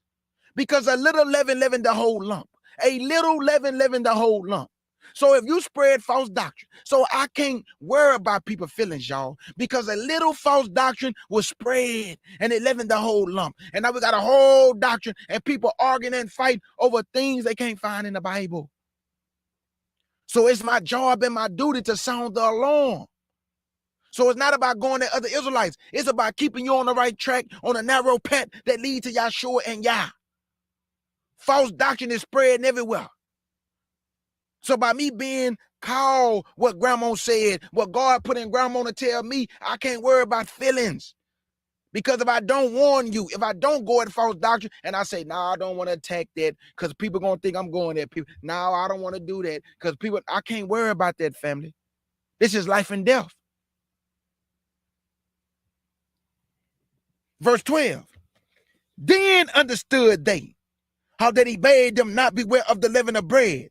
C: Because a little leaven leavened the whole lump. A little leaven leavened the whole lump. So if you spread false doctrine, so I can't worry about people's feelings, y'all, because a little false doctrine was spread and it leavened the whole lump. And now we got a whole doctrine and people arguing and fight over things they can't find in the Bible. So it's my job and my duty to sound the alarm. So it's not about going to other Israelites. It's about keeping you on the right track, on a narrow path that leads to Yahshua and Yah. False doctrine is spreading everywhere. So by me being called what grandma said, what God put in grandma to tell me, I can't worry about feelings. Because if I don't warn you, if I don't go at false doctrine and I say, I don't want to attack that because people going to think I'm going there. People, I don't want to do that because people, I can't worry about that, family. This is life and death. Verse 12. Then understood they how that he bade them not beware of the leaven of bread,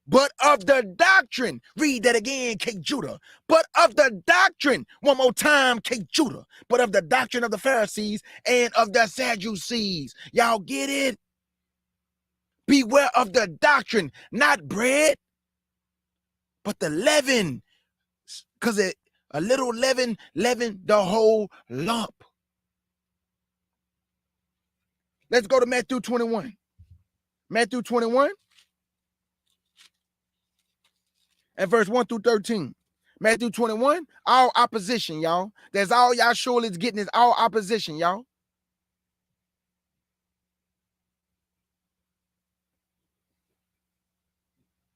C: but of the doctrine. Read that again, King Judah. But of the doctrine, one more time, King Judah. But of the doctrine of the Pharisees and of the Sadducees. Y'all get it? Beware of the doctrine, not bread, but the leaven. Because a little leaven leavened the whole lump. Let's go to Matthew 21. Matthew 21. And verse 1 through 13. Matthew 21, all opposition, y'all. That's all y'all surely is getting is all opposition, y'all.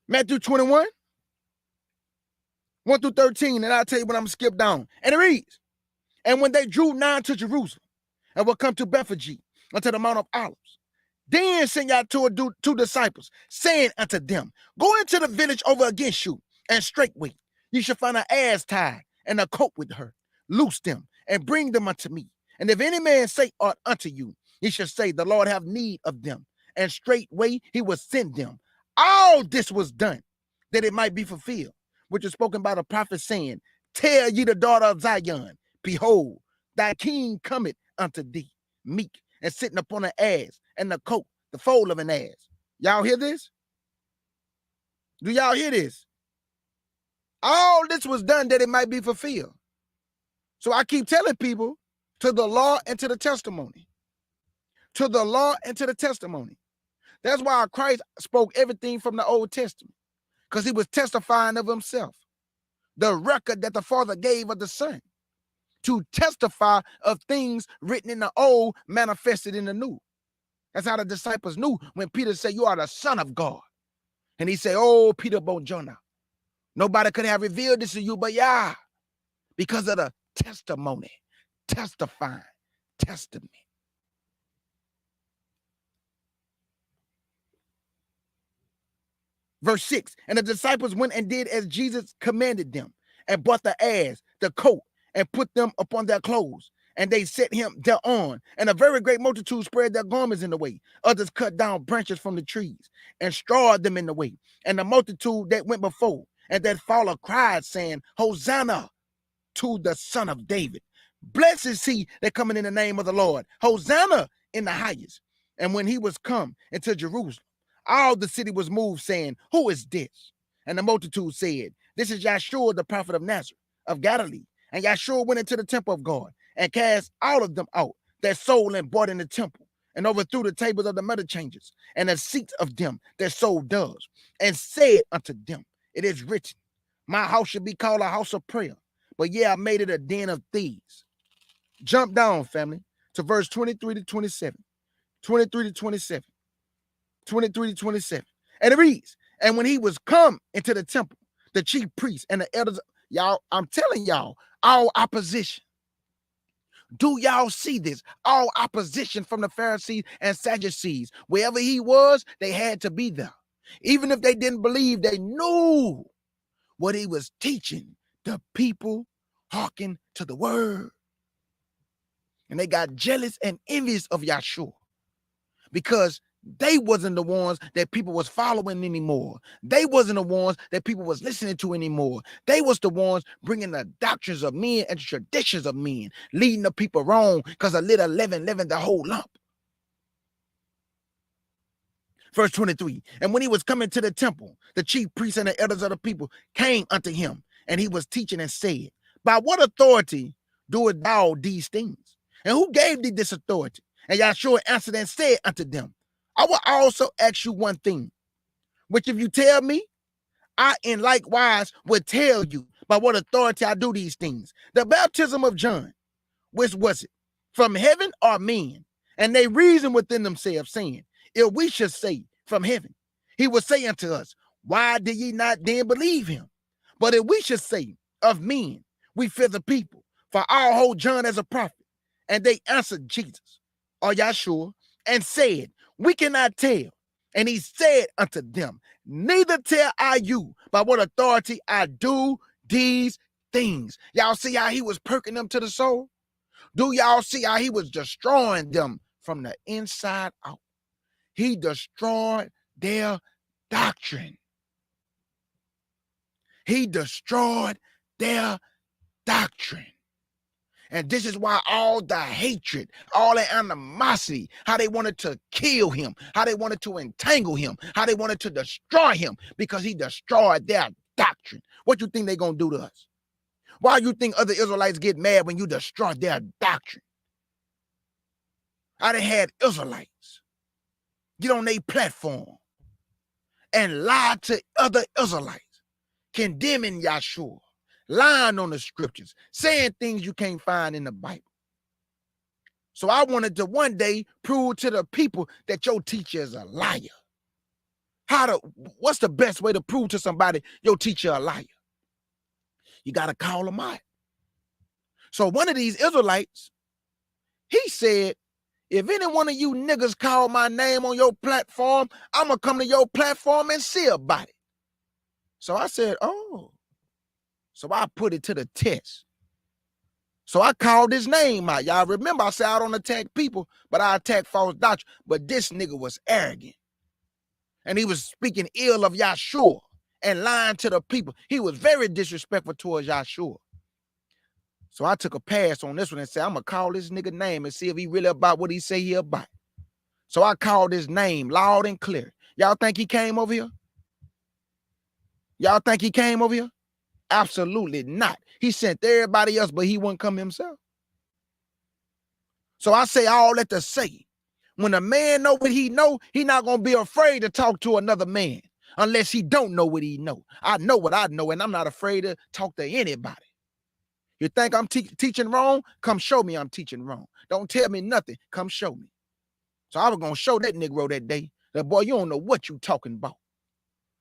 C: Matthew 21, 1 through 13, and I'll tell you when I'm skip down. And it reads, and when they drew nigh to Jerusalem, and will come to Bethphage, unto the Mount of Olives, then sent Yahshua two disciples, saying unto them, go into the village over against you, and straightway you shall find an ass tied, and a coat with her. Loose them, and bring them unto me. And if any man say aught unto you, he shall say, the Lord have need of them. And straightway he will send them. All this was done, that it might be fulfilled, which is spoken by the prophet, saying, tell ye the daughter of Zion, behold, thy king cometh unto thee, meek, and sitting upon an ass, and the coat, the foal of an ass. Y'all hear this? Do y'all hear this? All this was done that it might be fulfilled. So I keep telling people, to the law and to the testimony. To the law and to the testimony. That's why Christ spoke everything from the Old Testament, because he was testifying of himself. The record that the Father gave of the Son to testify of things written in the old manifested in the new. That's how the disciples knew when Peter said, you are the Son of God. And he said, oh, Peter Bonjona, nobody could have revealed this to you but Yah, because of the testimony, testifying, testament. Verse 6, and the disciples went and did as Jesus commanded them, and brought the ass, the coat, and put them upon their clothes. And they set him thereon. And a very great multitude spread their garments in the way. Others cut down branches from the trees and strawed them in the way. And the multitude that went before and that followed cried, saying, Hosanna to the Son of David. Blessed is he that cometh in the name of the Lord. Hosanna in the highest. And when he was come into Jerusalem, all the city was moved, saying, who is this? And the multitude said, this is Yahshua, the prophet of Nazareth, of Galilee. And Yahshua went into the temple of God, and cast all of them out that sold and bought in the temple, and overthrew the tables of the money changers, and the seats of them that sold doves, and said unto them, it is written, my house should be called a house of prayer, but I made it a den of thieves. Jump down, family, to verse 23 to 27. 23 to 27. 23 to 27. And it reads, and when he was come into the temple, the chief priests and the elders, y'all, I'm telling y'all, all opposition. Do y'all see this? All opposition from the Pharisees and Sadducees. Wherever he was, they had to be there. Even if they didn't believe, they knew what he was teaching. The people hearken to the word. And they got jealous and envious of Yahshua, because they wasn't the ones that people was following anymore. They wasn't the ones that people was listening to anymore. They was the ones bringing the doctrines of men and the traditions of men, leading the people wrong, because a little leaven leavened the whole lump. Verse 23, and when he was coming to the temple, the chief priests and the elders of the people came unto him, and he was teaching and said, by what authority doest thou these things? And who gave thee this authority? And Yahshua answered and said unto them, I will also ask you one thing, which if you tell me, I in likewise will tell you by what authority I do these things. The baptism of John, which was it? From heaven or men? And they reasoned within themselves, saying, if we should say from heaven, he would say unto us, why did ye not then believe him? But if we should say of men, we fear the people, for all hold John as a prophet. And they answered Jesus, or Yahshua, and said, we cannot tell. And he said unto them, neither tell I you by what authority I do these things. Y'all see how he was perking them to the soul? Do y'all see how he was destroying them from the inside out? He destroyed their doctrine. He destroyed their doctrine. And this is why all the hatred, all the animosity, how they wanted to kill him, how they wanted to entangle him, how they wanted to destroy him, because he destroyed their doctrine. What you think they're going to do to us? Why you think other Israelites get mad when you destroy their doctrine? I done had Israelites get on their platform and lie to other Israelites, condemning Yahshua, lying on the scriptures, saying things you can't find in the Bible. So I wanted to one day prove to the people that your teacher is a liar. What's the best way to prove to somebody your teacher a liar? You got to call them out. So one of these Israelites, he said, if any one of you niggas call my name on your platform, I'm going to come to your platform and see about it. So I said, oh. So I put it to the test. So I called his name out. Y'all remember I said I don't attack people, but I attack false doctrine. But this nigga was arrogant. And he was speaking ill of Yahshua and lying to the people. He was very disrespectful towards Yahshua. So I took a pass on this one and said, I'm going to call this nigga name and see if he really about what he say he about. So I called his name loud and clear. Y'all think he came over here? Y'all think he came over here? Absolutely not. He sent everybody else, but he wouldn't come himself. So I say all that to say, when a man know what he know, he not going to be afraid to talk to another man unless he don't know what he know. I know what I know, and I'm not afraid to talk to anybody. You think I'm teaching wrong? Come show me I'm teaching wrong. Don't tell me nothing. Come show me. So I was going to show that Negro that day that, boy, you don't know what you talking about.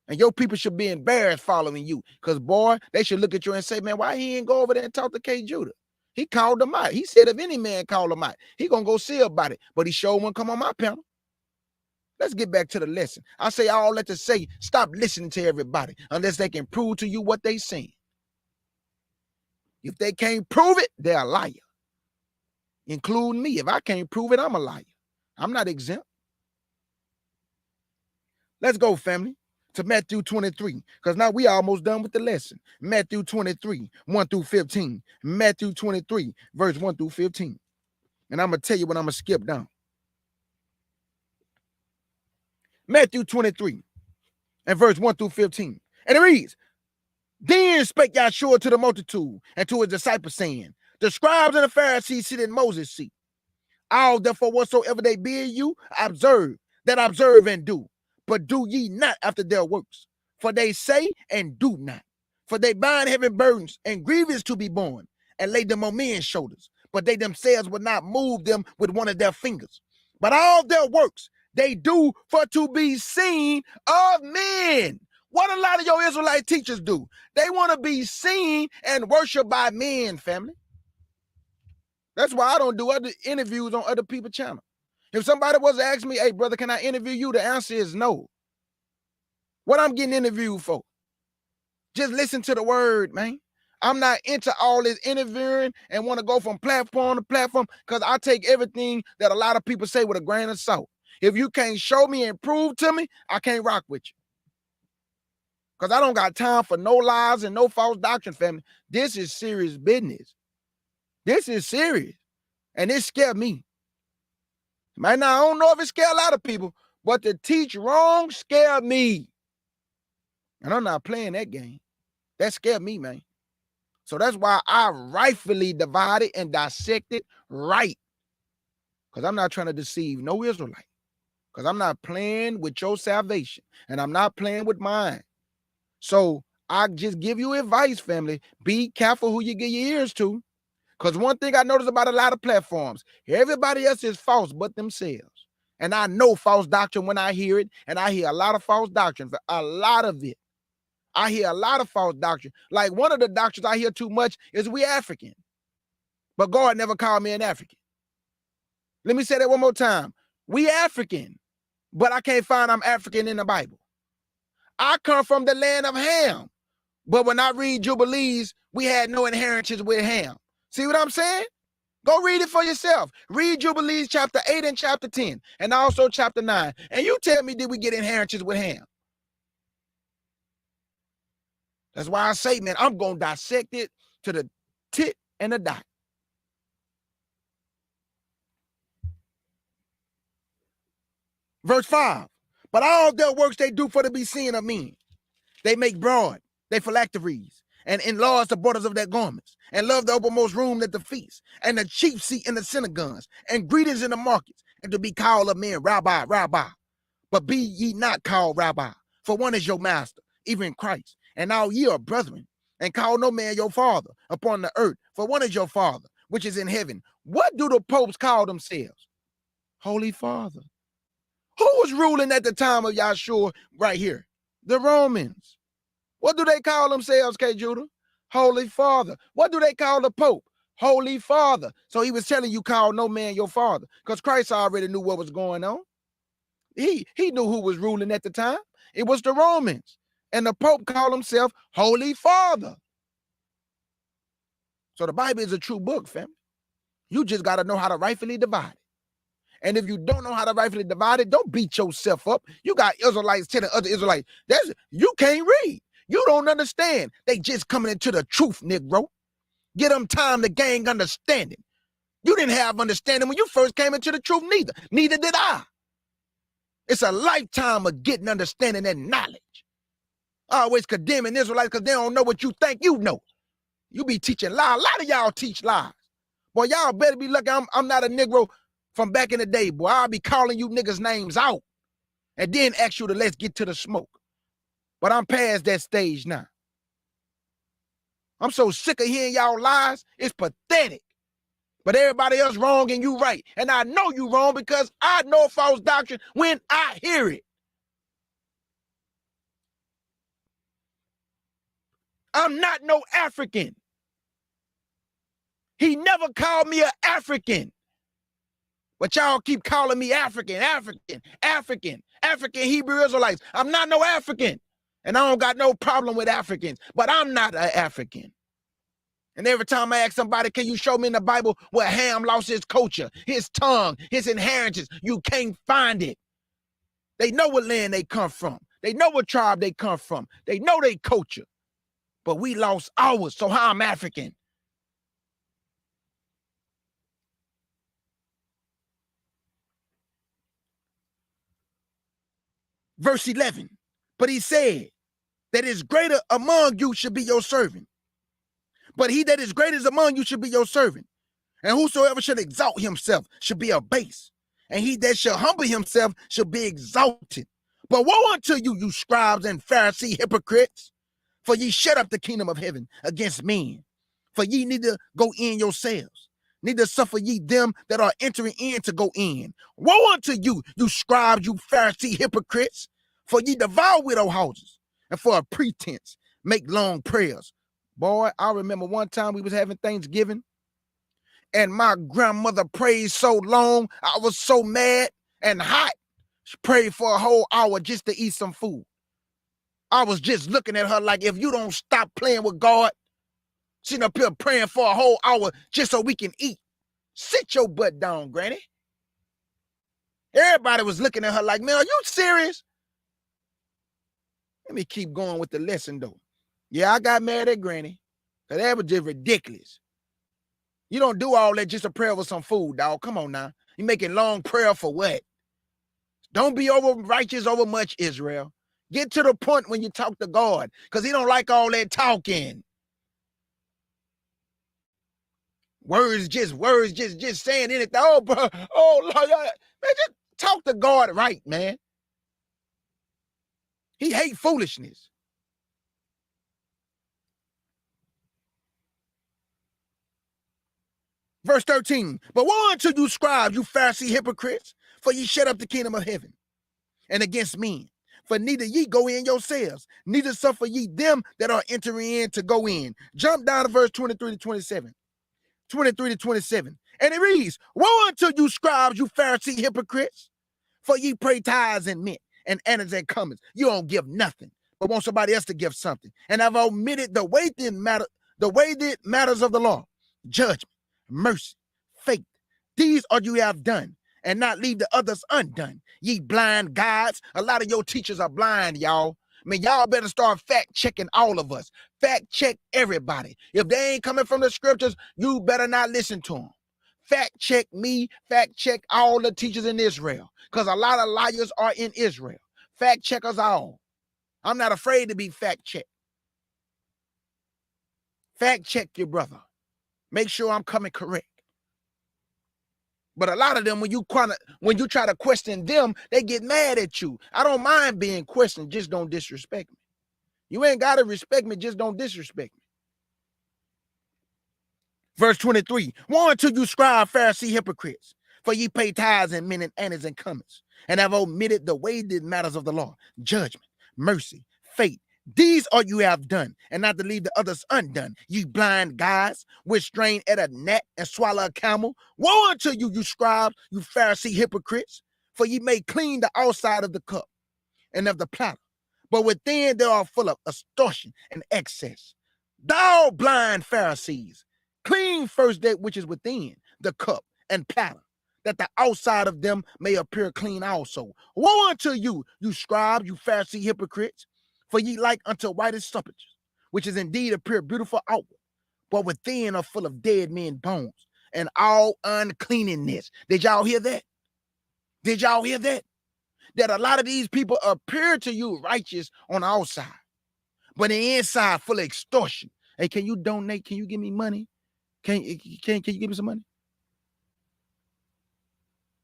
C: And your people should be embarrassed following you. Because, boy, they should look at you and say, man, why he ain't go over there and talk to K. Judah? He called them out. He said if any man call him out, he going to go see about it. But he sure won't come on my panel. Let's get back to the lesson. I say all that to say, stop listening to everybody unless they can prove to you what they saying. If they can't prove it, they're a liar. Including me. If I can't prove it, I'm a liar. I'm not exempt. Let's go, family, to Matthew 23, because now we almost done with the lesson. Matthew 23, 1 through 15. Matthew 23, verse 1 through 15. And I'm going to tell you what I'm going to skip down. Matthew 23, and verse 1 through 15. And it reads, then spake Yahshua to the multitude and to his disciples, saying, the scribes and the Pharisees sit in Moses' seat. All therefore whatsoever they bid you, observe and do. But do ye not after their works. For they say and do not. For they bind heavy burdens and grievous to be borne, and lay them on men's shoulders. But they themselves will not move them with one of their fingers. But all their works they do for to be seen of men. What a lot of your Israelite teachers do. They want to be seen and worshiped by men, family. That's why I don't do other interviews on other people's channel. If somebody was to ask me, hey, brother, can I interview you? The answer is no. What I'm getting interviewed for? Just listen to the word, man. I'm not into all this interviewing and want to go from platform to platform because I take everything that a lot of people say with a grain of salt. If you can't show me and prove to me, I can't rock with you. Because I don't got time for no lies and no false doctrine, family. This is serious business. This is serious. And it scared me. Man, now I don't know if it scared a lot of people, But to teach wrong scare me. And I'm not playing that game. That scared me, man. So that's why I rightfully divide it and dissect it right. Because I'm not trying to deceive no Israelite. Because I'm not playing with your salvation. And I'm not playing with mine. So I just give you advice, family. Be careful who you give your ears to. Because one thing I notice about a lot of platforms, everybody else is false but themselves. And I know false doctrine when I hear it. And I hear a lot of false doctrine, a lot of it. I hear a lot of false doctrine. Like one of the doctrines I hear too much is we African. But God never called me an African. Let me say that one more time. We African, but I can't find I'm African in the Bible. I come from the land of Ham. But when I read Jubilees, we had no inheritance with Ham. See what I'm saying? Go read it for yourself. Read Jubilees chapter 8 and chapter 10, and also chapter 9. And you tell me, did we get inheritance with Ham? That's why I say, man, I'm going to dissect it to the tit and the dot. Verse 5. But all their works they do for to be seen of men. They make broad, they phylacteries, and enlarge the borders of their garments, and love the uppermost room at the feast, and the chief seat in the synagogues, and greetings in the markets, and to be called of men, Rabbi, Rabbi. But be ye not called Rabbi, for one is your master, even Christ. And all ye are brethren, and call no man your father upon the earth, for one is your Father, which is in heaven. What do the popes call themselves? Holy Father. Who was ruling at the time of Yahshua right here? The Romans. What do they call themselves, K. Judah? Holy Father. What do they call the Pope? Holy Father. So he was telling you, call no man your father, because Christ already knew what was going on. He knew who was ruling at the time. It was the Romans. And the Pope called himself Holy Father. So the Bible is a true book, fam. You just got to know how to rightfully divide it. And if you don't know how to rightfully divide it, don't beat yourself up. You got Israelites telling other Israelites, you can't read. You don't understand. They just coming into the truth, Negro. Get them time to gain understanding. You didn't have understanding when you first came into the truth, neither. Neither did I. It's a lifetime of getting understanding and knowledge. Always condemning Israelites because they don't know what you think you know. You be teaching lies. A lot of y'all teach lies. Boy, y'all better be lucky I'm not a Negro from back in the day, boy. I'll be calling you niggas' names out and then ask you to let's get to the smoke. But I'm past that stage now. I'm so sick of hearing y'all lies. It's pathetic. But everybody else wrong and you right. And I know you wrong because I know false doctrine when I hear it. I'm not no African. He never called me an African. But y'all keep calling me African Hebrew Israelites. I'm not no African. And I don't got no problem with Africans. But I'm not an African. And every time I ask somebody, can you show me in the Bible where Ham lost his culture, his tongue, his inheritance? You can't find it. They know what land they come from. They know what tribe they come from. They know their culture. But we lost ours, so how I'm African? Verse 11, but he said that is greater among you should be your servant. But he that is greatest among you should be your servant. And whosoever should exalt himself should be abased. And he that shall humble himself shall be exalted. But woe unto you, you scribes and Pharisee hypocrites, for ye shut up the kingdom of heaven against men. For ye neither go in yourselves, neither suffer ye them that are entering in to go in. Woe unto you, you scribes, you Pharisee hypocrites, for ye devour widow houses, and for a pretense make long prayers. Boy, I remember one time we was having Thanksgiving, and my grandmother prayed so long, I was so mad and hot. She prayed for a whole hour just to eat some food. I was just looking at her like, if you don't stop playing with God, sitting up here praying for a whole hour just so we can eat. Sit your butt down, Granny. Everybody was looking at her like, man, are you serious? Let me keep going with the lesson, though. Yeah, I got mad at Granny, because that was just ridiculous. You don't do all that just to pray over some food, dog. Come on now. You making long prayer for what? Don't be over righteous over much, Israel. Get to the point when you talk to God, because he don't like all that talking. Words, just saying anything. Oh, bro. Oh, Lord. Man, just talk to God right, man. He hate foolishness. Verse 13. But woe unto you, scribes, you Pharisee hypocrites, for ye shut up the kingdom of heaven, and against men. For neither ye go in yourselves, neither suffer ye them that are entering in to go in. Jump down to verse 23 to 27. 23 to 27. And it reads, woe unto you, scribes, you Pharisee hypocrites, for ye pray tithes and mint and annas and cummins. You don't give nothing, but want somebody else to give something. And have omitted the weighted matters of the law, judgment, mercy, faith. These are you have done, and not leave the others undone. Ye blind guides. A lot of your teachers are blind, y'all. I mean, y'all better start fact checking all of us. Fact check everybody. If they ain't coming from the scriptures, you better not listen to them. Fact check me. Fact check all the teachers in Israel, because a lot of liars are in Israel. Fact check us all. I'm not afraid to be fact checked. Fact check your brother. Make sure I'm coming correct. But a lot of them, when you try to question them, they get mad at you. I don't mind being questioned, just don't disrespect me. You ain't got to respect me, just don't disrespect me. Verse 23, woe unto you, scribe, Pharisee hypocrites, for ye pay tithes and mint and annas and cummins, and have omitted the weighted matters of the law, judgment, mercy, faith. These are you have done, and not to leave the others undone. Ye blind guides, which strain at a gnat and swallow a camel. Woe unto you, you scribes, you Pharisee hypocrites, for ye may clean the outside of the cup and of the platter, but within they are full of extortion and excess. Thou blind Pharisees, clean first that which is within the cup and platter, that the outside of them may appear clean also. Woe unto you, you scribes, you Pharisee hypocrites, for ye like unto whitest sepulchres, which is indeed appear beautiful outward, but within are full of dead men's bones and all uncleanness. Did y'all hear that? Did y'all hear that? That a lot of these people appear to you righteous on the outside, but the inside full of extortion. Hey, can you donate? Can you give me money? Can you give me some money?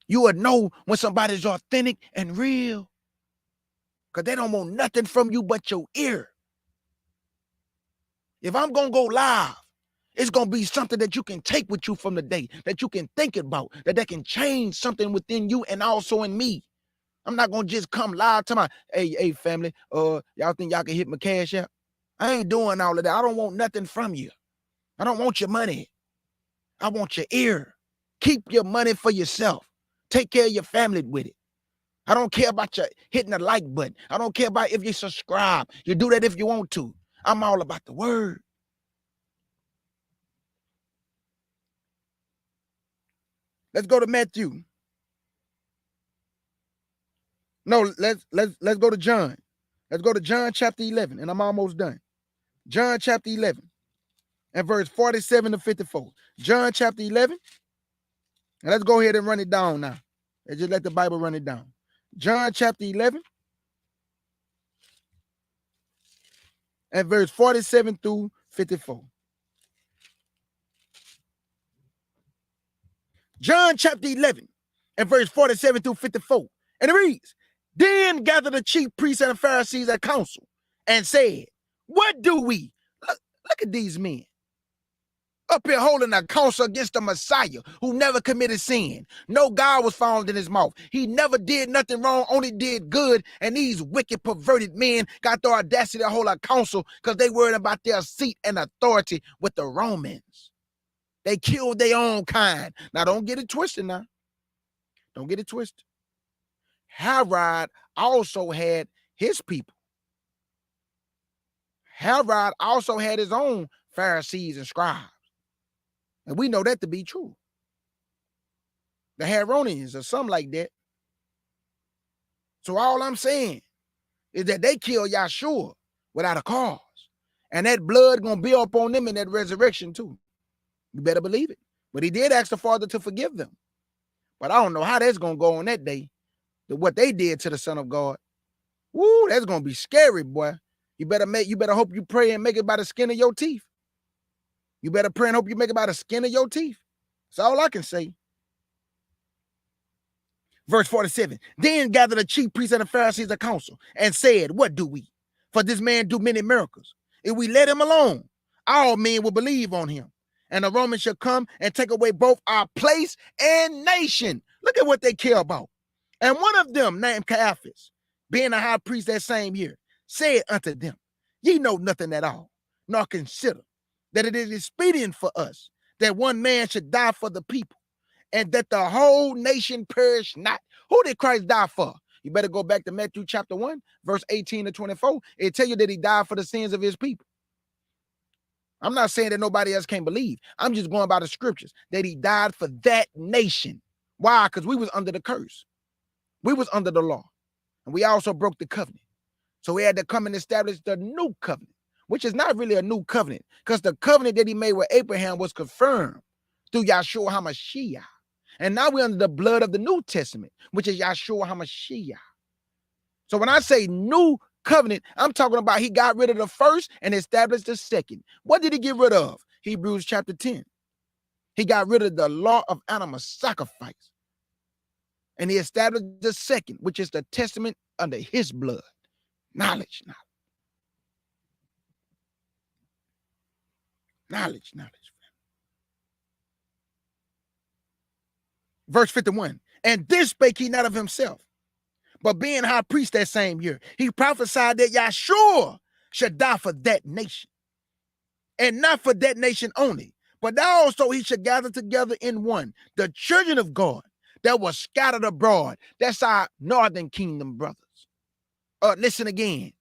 C: You would know when somebody's authentic and real, because they don't want nothing from you but your ear. If I'm going to go live, it's going to be something that you can take with you from the day, that you can think about, that can change something within you and also in me. I'm not going to just come live to my, hey, family, y'all think y'all can hit my cash app? I ain't doing all of that. I don't want nothing from you. I don't want your money. I want your ear. Keep your money for yourself. Take care of your family with it. I don't care about you hitting the like button. I don't care about if you subscribe. You do that if you want to. I'm all about the word. Let's go to Matthew. No, let's go to John. Let's go to John chapter 11, and I'm almost done. John chapter 11 and verse 47 to 54. John chapter 11. And let's go ahead and run it down now. Let's just let the Bible run it down. John chapter 11 and verse 47 through 54. John chapter 11 and verse 47 through 54. And it reads, then gathered the chief priests and the Pharisees at council and said, what do we? Look at these men up here holding a counsel against the Messiah who never committed sin. No God was found in his mouth. He never did nothing wrong, only did good. And these wicked, perverted men got the audacity to hold a counsel because they worried about their seat and authority with the Romans. They killed their own kind. Now, don't get it twisted now. Don't get it twisted. Herod also had his people. Herod also had his own Pharisees and scribes. And we know that to be true. The Herodians or something like that. So all I'm saying is that they killed Yahshua without a cause. And that blood going to be up on them in that resurrection too. You better believe it. But he did ask the Father to forgive them. But I don't know how that's going to go on that day. what they did to the Son of God. Woo, that's gonna be scary, boy. You better hope you pray and make it by the skin of your teeth. You better pray and hope you make it by the skin of your teeth. That's all I can say. Verse 47. Then gathered the chief priests and the Pharisees a council and said, what do we? For this man do many miracles. If we let him alone, all men will believe on him. And the Romans shall come and take away both our place and nation. Look at what they care about. And one of them, named Caiaphas, being a high priest that same year, said unto them, ye know nothing at all, nor consider that it is expedient for us that one man should die for the people, and that the whole nation perish not. Who did Christ die for? You better go back to Matthew chapter 1, verse 18 to 24. It tell you that he died for the sins of his people. I'm not saying that nobody else can't believe. I'm just going by the scriptures, that he died for that nation. Why? Because we was under the curse. We was under the law. And we also broke the covenant. So he had to come and establish the new covenant, which is not really a new covenant, because the covenant that he made with Abraham was confirmed through Yahshua HaMashiach. And now we're under the blood of the New Testament, which is Yahshua HaMashiach. So when I say new covenant, I'm talking about he got rid of the first and established the second. What did he get rid of? Hebrews chapter 10. He got rid of the law of animal sacrifice. And he established the second, which is the testament under his blood. Knowledge. Verse 51. And this spake he not of himself, but being high priest that same year, he prophesied that Yahshua should die for that nation. And not for that nation only, but that also he should gather together in one the children of God that were scattered abroad. That's our northern kingdom brothers. Listen again.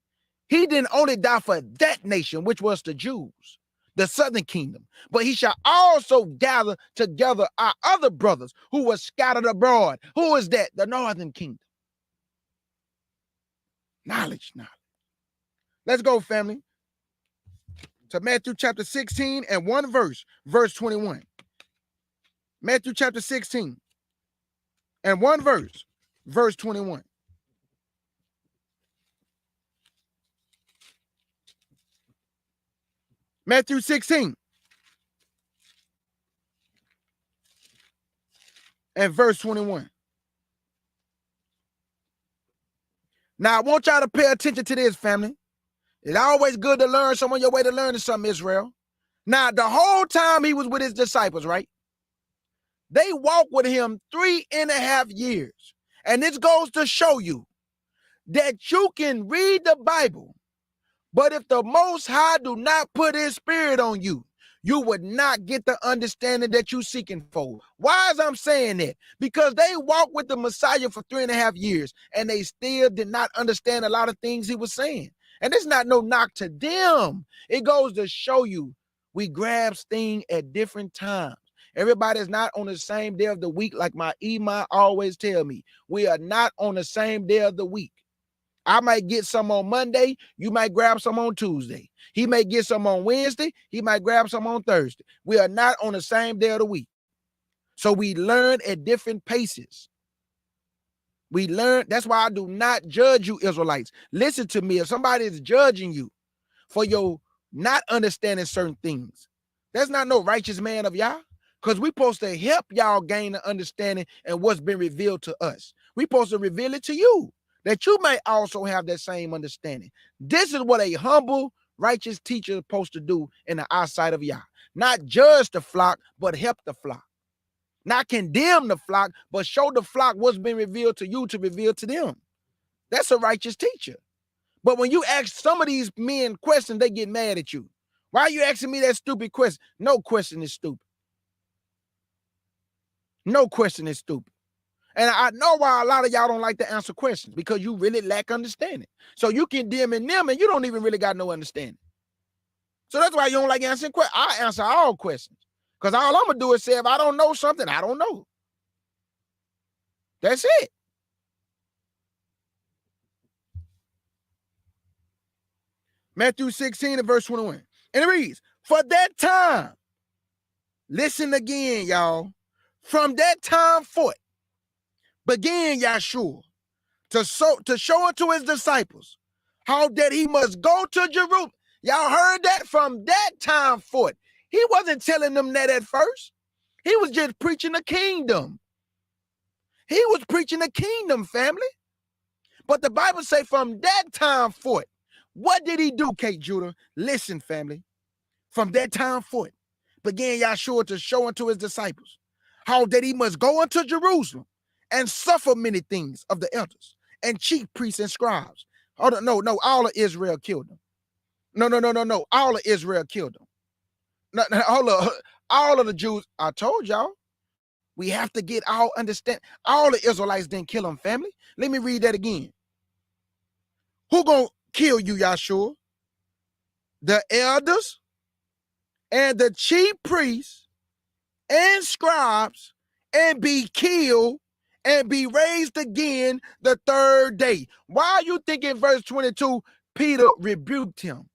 C: He didn't only die for that nation, which was the Jews, the southern kingdom, but he shall also gather together our other brothers who were scattered abroad. Who is that? The northern kingdom. Knowledge. Let's go, family, to Matthew chapter 16 and one verse 21. Matthew chapter 16 and one verse 21. Matthew 16 and verse 21. Now, I want y'all to pay attention to this, family. It's always good to learn. Some on your way to learning something, Israel. Now, the whole time he was with his disciples, right? They walked with him 3.5 years. And this goes to show you that you can read the Bible, but if the Most High do not put his spirit on you, you would not get the understanding that you're seeking for. Why is I'm saying that? Because they walked with the Messiah for 3.5 years, and they still did not understand a lot of things he was saying. And it's not no knock to them. It goes to show you we grab things at different times. Everybody's not on the same day of the week, like my Imam always tell me. We are not on the same day of the week. I might get some on Monday. You might grab some on Tuesday. He may get some on Wednesday. He might grab some on Thursday. We are not on the same day of the week. So we learn at different paces. We learn. That's why I do not judge you, Israelites. Listen to me. If somebody is judging you for your not understanding certain things, that's not no righteous man of Yah. Because we're supposed to help y'all gain the understanding and what's been revealed to us. We're supposed to reveal it to you, that you may also have that same understanding. This is what a humble, righteous teacher is supposed to do in the eyesight of Yah. Not judge the flock, but help the flock. Not condemn the flock, but show the flock what's been revealed to you to reveal to them. That's a righteous teacher. But when you ask some of these men questions, they get mad at you. Why are you asking me that stupid question? No question is stupid. No question is stupid. And I know why a lot of y'all don't like to answer questions, because you really lack understanding. So you condemn them and you don't even really got no understanding. So that's why you don't like answering questions. I answer all questions, because all I'm going to do is say, if I don't know something, I don't know. That's it. Matthew 16 and verse 21. And it reads, for that time, listen again, y'all. From that time forth, began Yahshua to show unto his disciples how that he must go to Jerusalem. Y'all heard that from that time forth. He wasn't telling them that at first. He was just preaching the kingdom. He was preaching the kingdom, family. But the Bible say from that time forth, what did he do, Kate Judah? Listen, family. From that time forth, began Yahshua to show unto his disciples how that he must go unto Jerusalem and suffer many things of the elders and chief priests and scribes. Oh, no, all of Israel killed him. No, all of Israel killed him. No, all of the Jews, I told y'all, we have to get all understand. All the Israelites didn't kill him, family. Let me read that again. Who gonna kill you, Yahshua? The elders and the chief priests and scribes, and be killed and be raised again the third day. Why you think in verse 22, Peter rebuked him?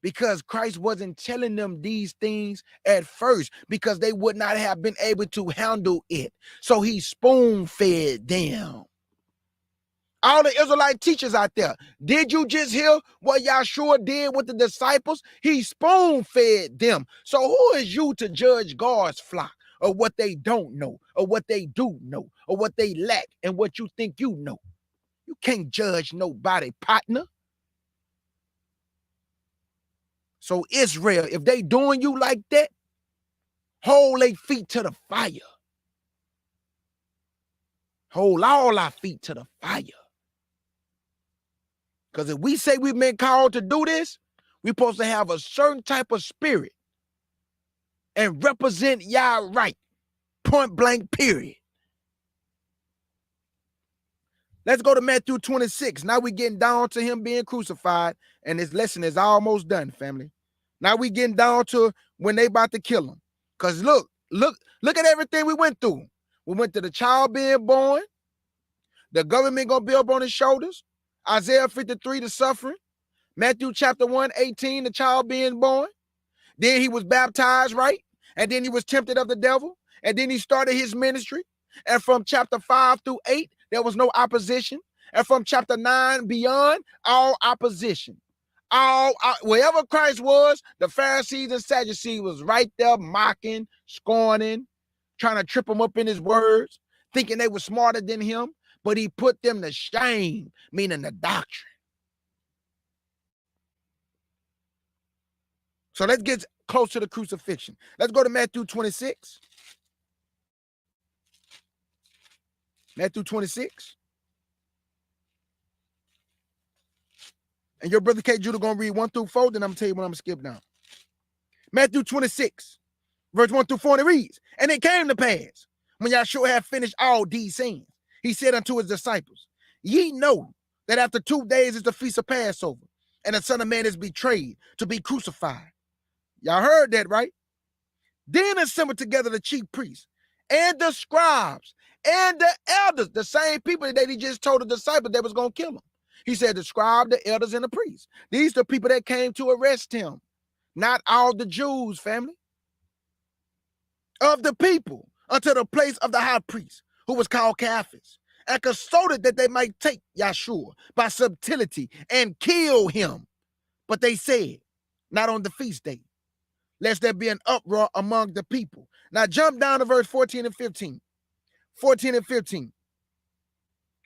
C: Because Christ wasn't telling them these things at first, because they would not have been able to handle it. So he spoon-fed them. All the Israelite teachers out there, did you just hear what Yahshua did with the disciples? He spoon-fed them. So who is you to judge God's flock, or what they don't know, or what they do know, or what they lack, and what you think you know? You can't judge nobody, partner. So Israel, if they doing you like that, hold their feet to the fire. Hold all our feet to the fire. Because if we say we've been called to do this, we're supposed to have a certain type of spirit and represent Yah right. Point blank, period. Let's go to Matthew 26. Now we're getting down to him being crucified, and this lesson is almost done, family. Now we're getting down to when they about to kill him. Because look at everything we went through. We went to the child being born, the government gonna be up on his shoulders, Isaiah 53, the suffering, Matthew chapter 1:18, the child being born. Then he was baptized, right? And then he was tempted of the devil, and then he started his ministry. And from chapter 5 through 8, there was no opposition. And from chapter 9 beyond, all opposition. Wherever Christ was, the Pharisees and Sadducees was right there mocking, scorning, trying to trip him up in his words, thinking they were smarter than him, but he put them to shame, meaning the doctrine. So let's get close to the crucifixion. Let's go to Matthew 26. Matthew 26. And your brother K. Judah gonna read 1 through 4, then I'm gonna tell you what I'm gonna skip now. Matthew 26, verse 1 through 4, and it reads, and it came to pass, when Yahshua had finished all these sayings, he said unto his disciples, ye know that after 2 days is the feast of Passover, and the Son of Man is betrayed to be crucified. Y'all heard that, right? Then assembled together the chief priests and the scribes and the elders, the same people that he just told the disciples that was going to kill him. He said the scribe, the elders, and the priests. These are the people that came to arrest him. Not all the Jews, family. Of the people, unto the place of the high priest, who was called Caiaphas, and consulted that they might take Yahshua by subtlety and kill him. But they said, not on the feast day, lest there be an uproar among the people. Now jump down to verse 14 and 15. 14 and 15.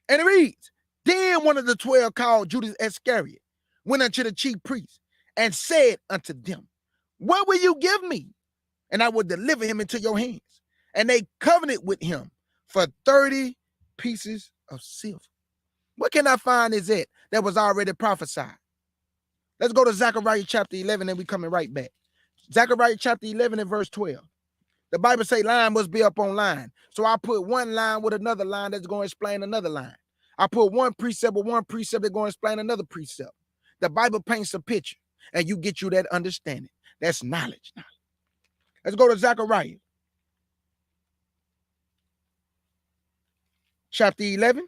C: And it reads, then one of the 12 called Judas Iscariot went unto the chief priests and said unto them, what will you give me? And I will deliver him into your hands. And they covenanted with him for 30 pieces of silver. What can I find is it that was already prophesied? Let's go to Zechariah chapter 11 and we coming right back. Zechariah chapter 11 and verse 12. The Bible say line must be up on line. So I put one line with another line that's going to explain another line. I put one precept with one precept that's going to explain another precept. The Bible paints a picture and you get you that understanding. That's knowledge. Let's go to Zechariah chapter 11.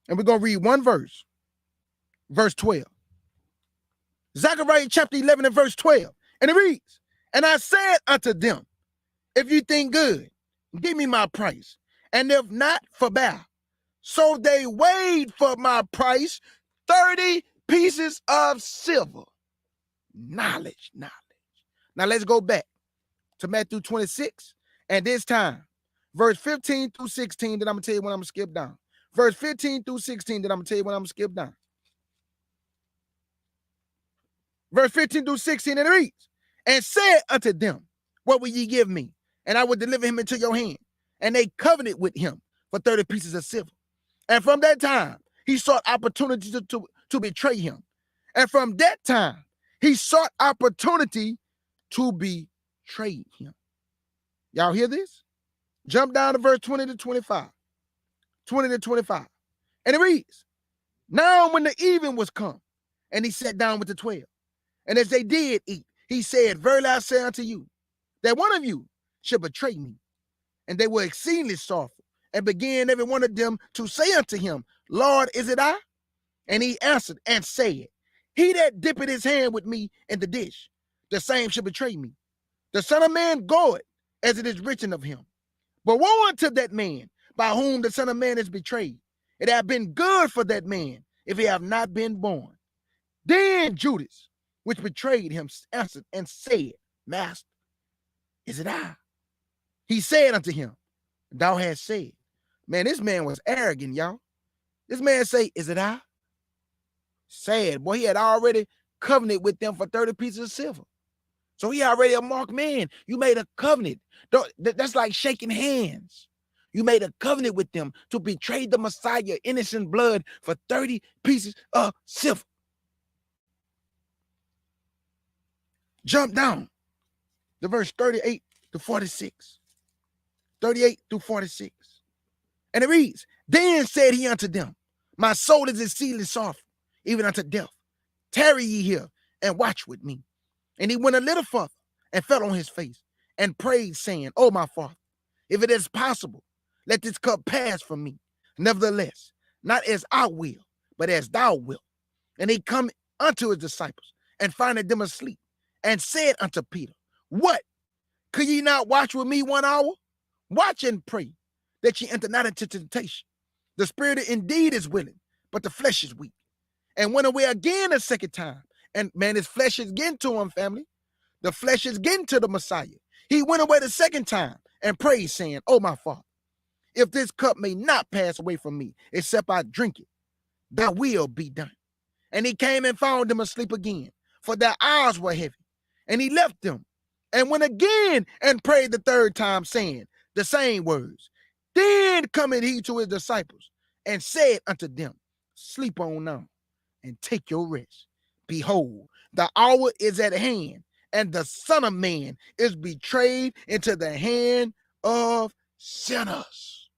C: And we're going to read one verse. Verse 12. Zechariah chapter 11 and verse 12. And it reads, and I said unto them, if you think good, give me my price. And if not, forbear. So they weighed for my price 30 pieces of silver. Knowledge. Now let's go back to Matthew 26. And this time, verse 15 through 16, that I'm going to tell you when I'm going to skip down. Verse 15 through 16, that I'm going to tell you when I'm going to skip down. Verse 15 through 16, and it reads, and said unto them, what will ye give me? And I will deliver him into your hand. And they covenanted with him for 30 pieces of silver. And from that time, he sought opportunity to betray him. And from that time, he sought opportunity to betray him. Y'all hear this? Jump down to verse 20 to 25. 20 to 25. And it reads, now when the even was come, and he sat down with the 12, and as they did eat, he said, verily I say unto you, that one of you should betray me. And they were exceedingly sorrowful, and began every one of them to say unto him, Lord, is it I? And he answered and said, he that dippeth his hand with me in the dish, the same should betray me. The Son of Man goeth, as it is written of him. But woe unto that man, by whom the Son of Man is betrayed. It had been good for that man, if he have not been born. Then Judas, which betrayed him, answered and said, Master, is it I? He said unto him, thou hast said. Man, this man was arrogant, y'all. This man say, is it I? Sad, boy, he had already covenanted with them for 30 pieces of silver. So he already a marked man. You made a covenant. That's like shaking hands. You made a covenant with them to betray the Messiah, innocent blood, for 30 pieces of silver. Jump down to verse 38 to 46. 38 through 46. And it reads, then said he unto them, my soul is exceedingly sorrowful, even unto death. Tarry ye here and watch with me. And he went a little further and fell on his face and prayed, saying, O my Father, if it is possible, let this cup pass from me. Nevertheless, not as I will, but as thou wilt. And he come unto his disciples and findeth them asleep, and said unto Peter, what? Could ye not watch with me 1 hour? Watch and pray, that ye enter not into temptation. The spirit indeed is willing, but the flesh is weak. And went away again a second time. And man, his flesh is getting to him, family. The flesh is getting to the Messiah. He went away the second time and prayed, saying, O my Father, if this cup may not pass away from me, except I drink it, thy will be done. And he came and found them asleep again, for their eyes were heavy. And he left them and went again and prayed the third time, saying the same words. Then cometh he to his disciples and said unto them, sleep on now and take your rest. Behold, the hour is at hand, and the Son of Man is betrayed into the hand of sinners.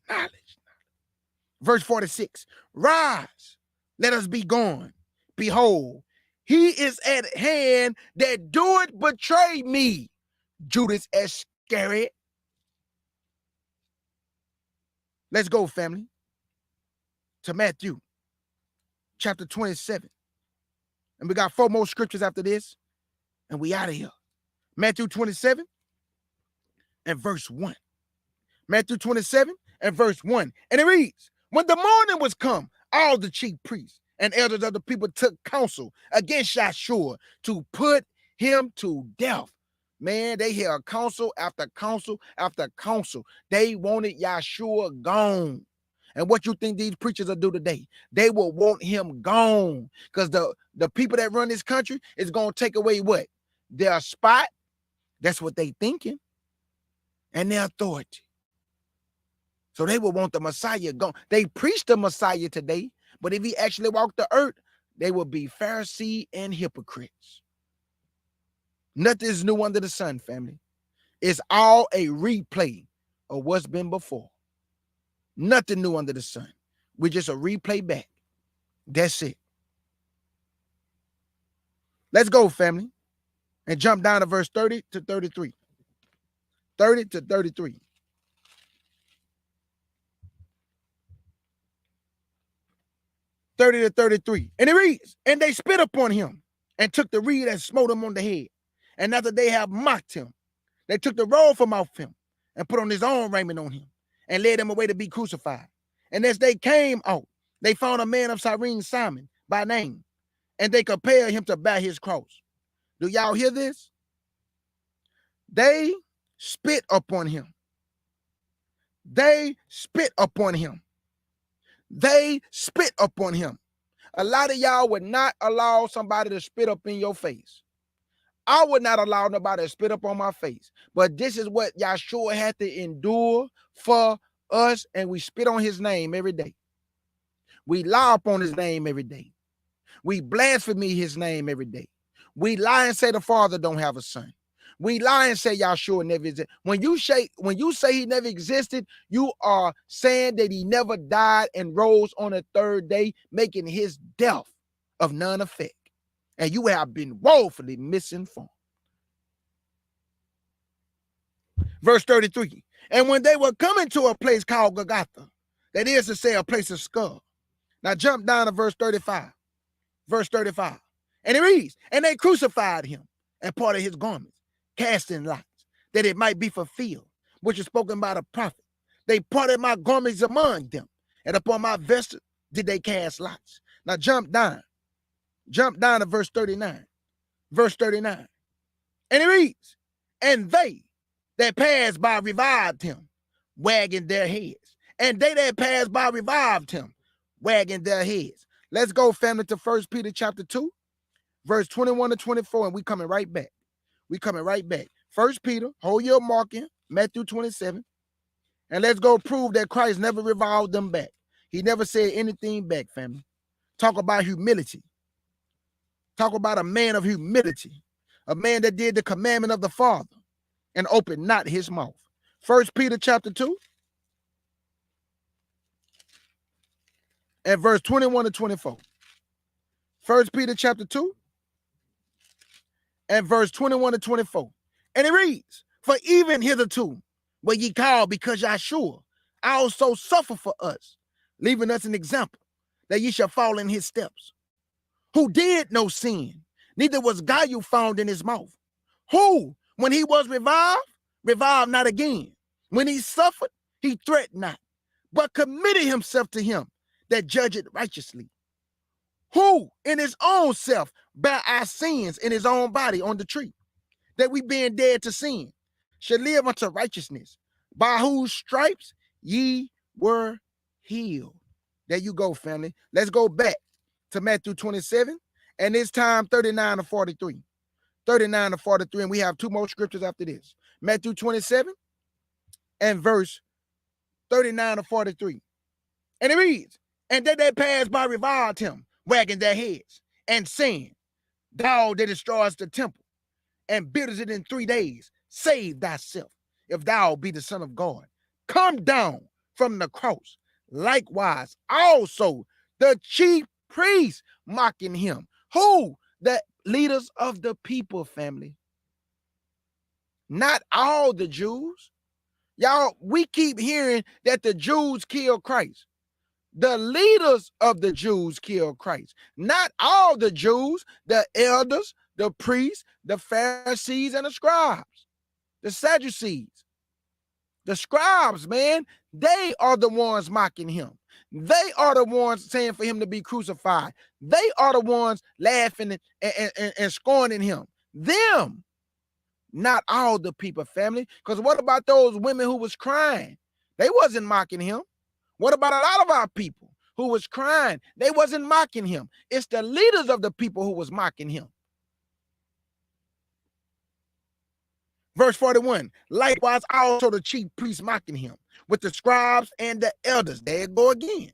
C: Knowledge. Verse 46, rise, let us be gone. Behold, he is at hand that doeth betray me. Judas Iscariot. Let's go, family, to Matthew chapter 27. And we got 4 more scriptures after this, and we out of here. Matthew 27 and verse 1. Matthew 27 and verse 1. And it reads, when the morning was come, all the chief priests and elders of the people took counsel against Yahshua to put him to death. Man, they hear counsel after counsel after counsel. They wanted Yahshua gone. And what you think these preachers will do today? They will want him gone, because the people that run this country is going to take away what? Their spot. That's what they thinking. And their authority. So they will want the Messiah gone. They preach the Messiah today, but if he actually walked the earth, they will be Pharisee and hypocrites. Nothing is new under the sun, family. It's all a replay of what's been before. Nothing new under the sun. We're just a replay back. That's it. Let's go, family, and jump down to verse 30 to 33. 30 to 33. 30 to 33. And it reads, and they spit upon him and took the reed and smote him on the head. And after they have mocked him, they took the robe from off him and put on his own raiment on him and led him away to be crucified. And as they came out, they found a man of Cyrene, Simon by name, and they compelled him to bear his cross. Do y'all hear this? They spit upon him. They spit upon him. They spit upon him. A lot of y'all would not allow somebody to spit up in your face. I would not allow nobody to spit up on my face. But this is what Yahshua had to endure for us, and we spit on his name every day. We lie upon his name every day. We blaspheme his name every day. We lie and say the Father don't have a son. We lie and say Yahshua never existed. When you say he never existed, you are saying that he never died and rose on the third day, making his death of none effect. And you have been woefully misinformed. Verse 33. And when they were coming to a place called Golgotha, that is to say, a place of skull. Now jump down to verse 35. Verse 35. And it reads, and they crucified him and parted his garments, casting lots, that it might be fulfilled, which is spoken by the prophet. They parted my garments among them, and upon my vesture did they cast lots. Now jump down to verse 39. Verse 39. And it reads, and they that passed by revived him, wagging their heads. And they that passed by revived him, wagging their heads. Let's go, family, to 1 Peter chapter 2, verse 21 to 24, and we coming right back. We coming right back. 1 Peter, hold your marking, Matthew 27, and let's go prove that Christ never reviled them back. He never said anything back, family. Talk about humility. Talk about a man of humility, a man that did the commandment of the Father and opened not his mouth. 1 Peter chapter 2 and verse 21 to 24. 1 Peter chapter 2 and verse 21 to 24. And it reads, for even hitherto were ye called, because Yahshua also suffered for us, leaving us an example that ye shall follow in his steps, who did no sin, neither was guile found in his mouth, who, when he was revived not again. When he suffered, he threatened not, but committed himself to him that judgeth righteously, who in his own self bare our sins in his own body on the tree, that we being dead to sin, should live unto righteousness, by whose stripes ye were healed. There you go, family. Let's go back to Matthew 27, and this time 39 to 43. 39 to 43, and we have two more scriptures after this. Matthew 27 and verse 39 to 43. And it reads, and they that passed by reviled him, wagging their heads, and saying, thou that destroyest the temple, and buildest it in 3 days, save thyself, if thou be the Son of God. Come down from the cross. Likewise, also the chief priests mocking him. Who? The leaders of the people, family. Not all the Jews. Y'all, we keep hearing that the Jews killed Christ. The leaders of the Jews killed Christ. Not all the Jews, the elders, the priests, the Pharisees, and the scribes, the Sadducees. The scribes, man, they are the ones mocking him. They are the ones saying for him to be crucified. They are the ones laughing and scorning him. Them, not all the people, family. Because what about those women who was crying? They wasn't mocking him. What about a lot of our people who was crying? They wasn't mocking him. It's the leaders of the people who was mocking him. Verse 41, likewise also the chief priests mocking him, with the scribes and the elders. There it go again.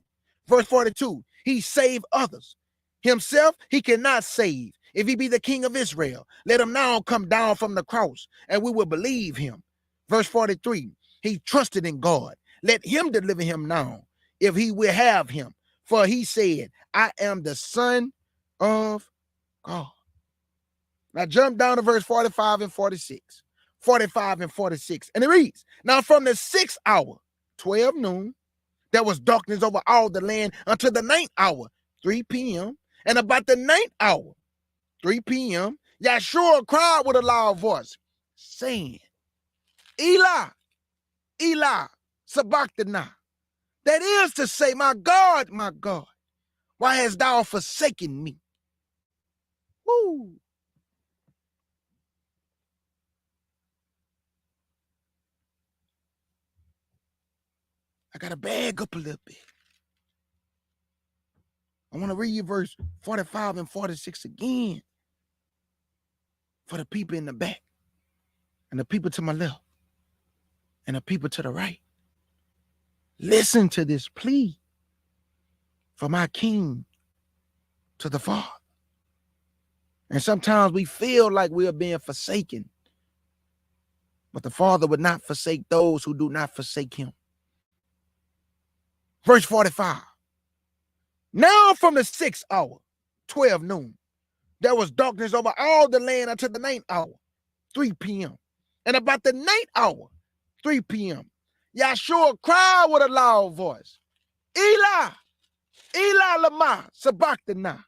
C: Verse 42, he saved others. Himself he cannot save. If he be the king of Israel, let him now come down from the cross, and we will believe him. Verse 43, he trusted in God. Let him deliver him now, if he will have him. For he said, I am the Son of God. Now jump down to verse 45 and 46. 45 and 46. And it reads, now from the 6th hour, 12 noon, there was darkness over all the land until the 9th hour, 3 p.m. And about the 9th hour, 3 p.m., Yahshua cried with a loud voice, saying, Eli, Eli, sabachthani. That is to say, my God, why hast thou forsaken me? Woo. I got to bag up a little bit. I want to read you verse 45 and 46 again for the people in the back and the people to my left and the people to the right. Listen to this plea for my King to the Father. And sometimes we feel like we are being forsaken, but the Father would not forsake those who do not forsake him. Verse 45. Now from the 6th hour, 12 noon, there was darkness over all the land until the 9th hour, 3 p.m. And about the 9th hour, 3 p.m., Yahshua cried with a loud voice, Eli, Eli lama sabachthani.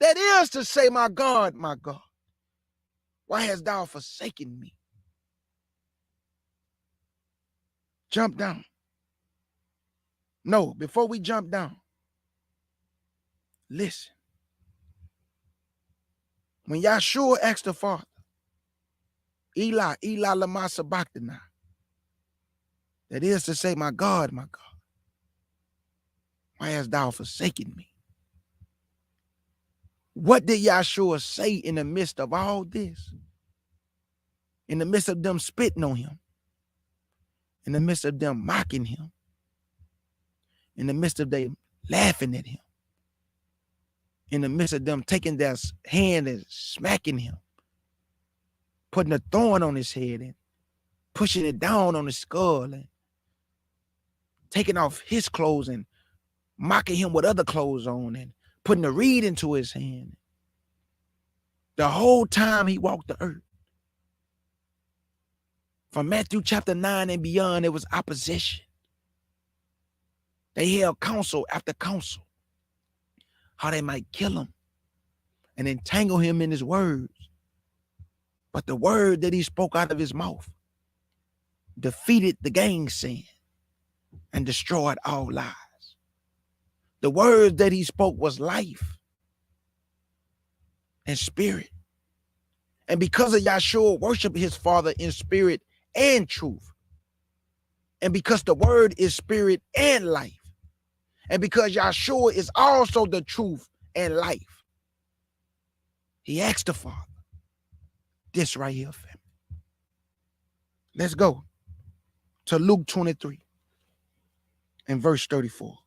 C: That is to say, my God, why hast thou forsaken me? Jump down. No, before we jump down, listen. When Yahshua asked the Father, Eli, Eli lama sabachthani, that is to say, my God, why hast thou forsaken me? What did Yahshua say in the midst of all this? In the midst of them spitting on him, in the midst of them mocking him, in the midst of them laughing at him, in the midst of them taking their hand and smacking him, putting a thorn on his head and pushing it down on his skull and taking off his clothes and mocking him with other clothes on and putting a reed into his hand. The whole time he walked the earth. From Matthew chapter 9 and beyond, it was opposition. They held counsel after counsel, how they might kill him and entangle him in his words. But the word that he spoke out of his mouth defeated the gainsaying and destroyed all lies. The word that he spoke was life and spirit. And because of Yahshua worship his Father in spirit and truth, and because the word is spirit and life, and because Yahshua is also the truth and life, he asked the Father this right here, family. Let's go to Luke 23 and verse 34.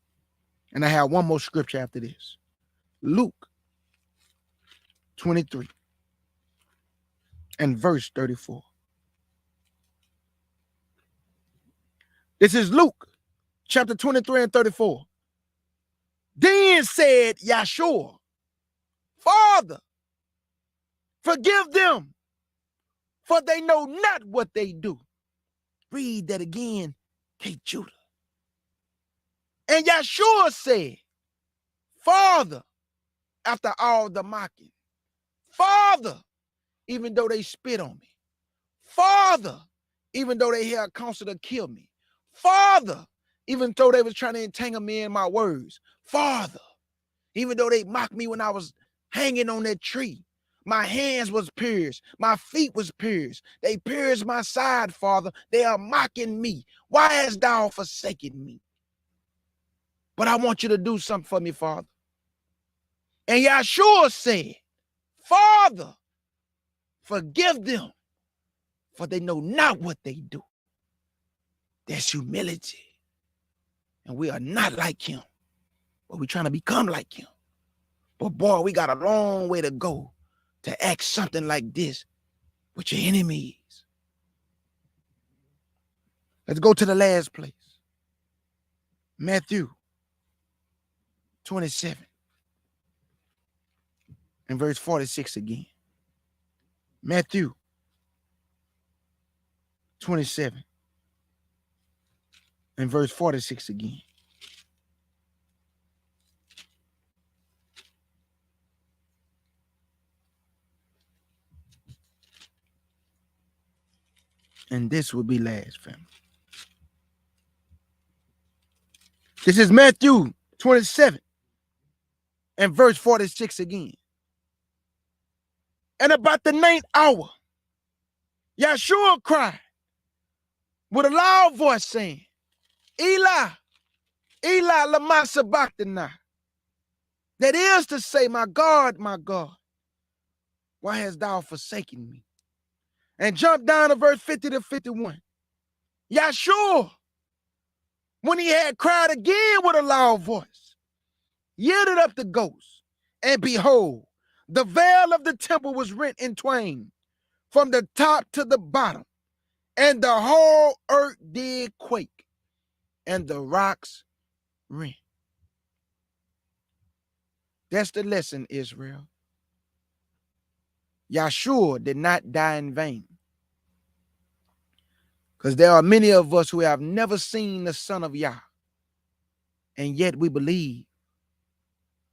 C: And I have one more scripture after this. Luke 23 and verse 34. This is Luke chapter 23 and 34. Then said Yahshua, Father, forgive them, for they know not what they do. Read that again, K. Judah. And Yahshua said, Father, after all the mocking, Father, even though they spit on me, Father, even though they held counsel to kill me, Father, even though they was trying to entangle me in my words, Father, even though they mocked me when I was hanging on that tree, my hands was pierced, my feet was pierced, they pierced my side, Father, they are mocking me. Why hast thou forsaken me? But I want you to do something for me, Father. And Yahshua said, Father, forgive them, for they know not what they do. That's humility. And we are not like him, but we're trying to become like him. But boy, we got a long way to go to act something like this with your enemies. Let's go to the last place. Matthew 27 and verse 46 again. Matthew 27 and verse 46 again. And this will be last, family. This is Matthew 27 and verse 46 again. And about the 9th hour, Yahshua cried with a loud voice saying, Eli, Eli, lama sabachthani. That is to say, my God, why hast thou forsaken me? And jump down to verse 50 to 51. Yahshua, when he had cried again with a loud voice, yielded up the ghost, and behold, the veil of the temple was rent in twain, from the top to the bottom, and the whole earth did quake, and the rocks rent. That's the lesson, Israel. Yahshua did not die in vain. Because there are many of us who have never seen the Son of Yah, and yet we believe.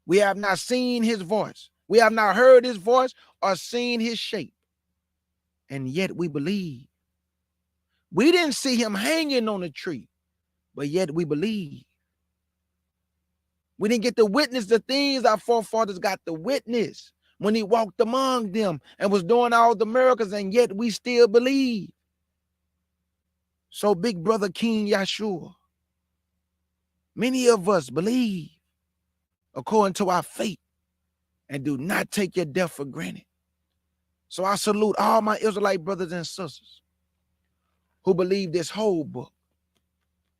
C: We have not seen his voice. We have not heard his voice or seen his shape, and yet we believe. We didn't see him hanging on a tree, but yet we believe. We didn't get to witness the things our forefathers got to witness when he walked among them and was doing all the miracles, and yet we still believe. So, big brother King Yahshua, many of us believe according to our faith and do not take your death for granted. So I salute all my Israelite brothers and sisters who believe this whole book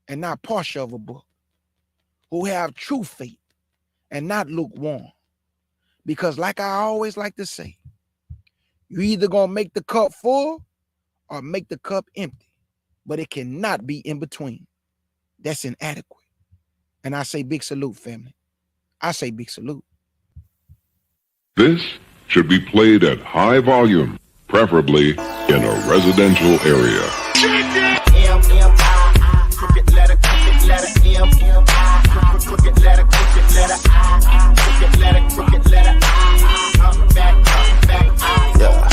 C: and not partial of a book, who have true faith and not lukewarm. Because like I always like to say, you either gonna make the cup full or make the cup empty, but it cannot be in between. That's inadequate. And I say big salute, family. I say big salute.
A: This should be played at high volume, preferably in a residential area.
B: M-M-I-I, crooked letter, M-M-I, crooked letter, I, crooked letter, I, back, I. Yeah,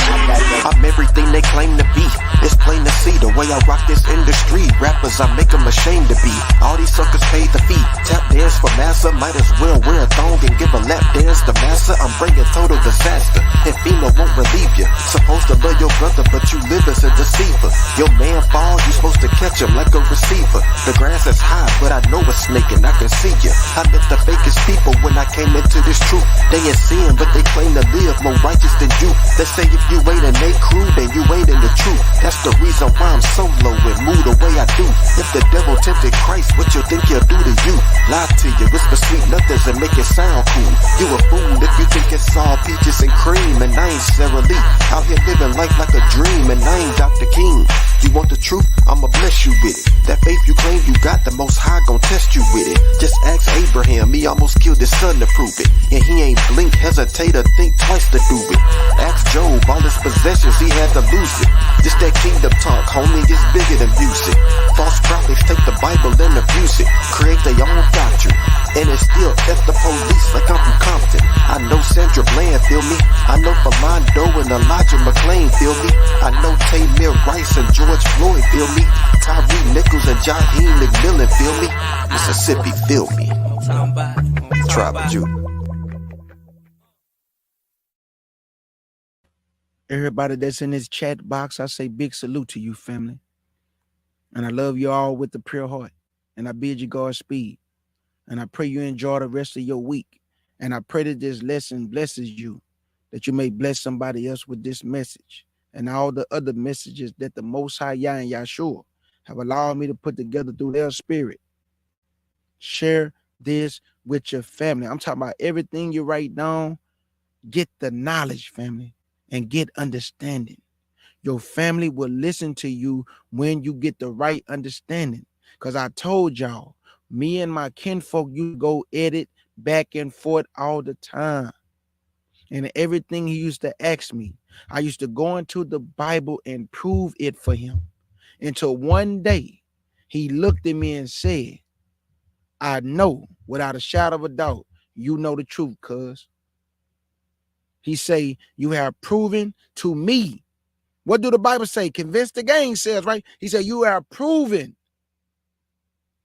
B: I'm everything they claim to be. It's plain to see the way I rock this industry. Rappers, I make them ashamed to be. All these suckers pay the fee. Tap dance for massa, might as well wear a thong and give a lap dance to massa. I'm bringing total disaster, and FEMA won't relieve you. Supposed to love your brother, but you live as a deceiver. Your man fall, you supposed to catch him like a receiver. The grass is high, but I know it's snake and I can see you. I met the fakest people when I came into this truth. They in sin, but they claim to live more righteous than you. They say if you ain't in they crew, then you ain't in the truth. That's the reason why I'm so low and move the way I do. If the devil tempted Christ, what you think he'll do to you? Lie to you, whisper sweet nothings and make it sound cool. You a fool if you think it's all peaches and cream. And I ain't Sarah Lee, out here living life like a dream. And I ain't Dr. King. You want the truth? I'ma bless you with it. That faith you claim you got, the Most High gon' test you with it. Just ask Abraham, he almost killed his son to prove it. And he ain't blink, hesitate, or think twice to do it. Ask Job, all his possessions, he had to lose it. Just that kingdom talk, homie, it's bigger than music. False prophets take the Bible and abuse it, create their own doctrine, and it's still F the police like I'm from Compton. I know Sandra Bland, feel me? I know Philando and Elijah McClain, feel me? I know Tamir Rice and George Floyd, feel me? Tyree Nichols and Jaheim McMillan, feel me? Mississippi, feel me? Tribe of Judah.
C: Everybody that's in this chat box, I say big salute to you, family. And I love you all with the pure heart. And I bid you Godspeed. And I pray you enjoy the rest of your week. And I pray that this lesson blesses you, that you may bless somebody else with this message and all the other messages that the Most High Yah and Yahshua have allowed me to put together through their spirit. Share this with your family. I'm talking about everything you write down. Get the knowledge, family, and get understanding. Your family will listen to you when you get the right understanding. Because I told y'all, me and my kinfolk, you go edit back and forth all the time. And everything he used to ask me, I used to go into the Bible and prove it for him. Until one day, he looked at me and said, I know without a shadow of a doubt, you know the truth, cuz. He say, you have proven to me. What do the Bible say? Convince the gang says, right? He said, you have proven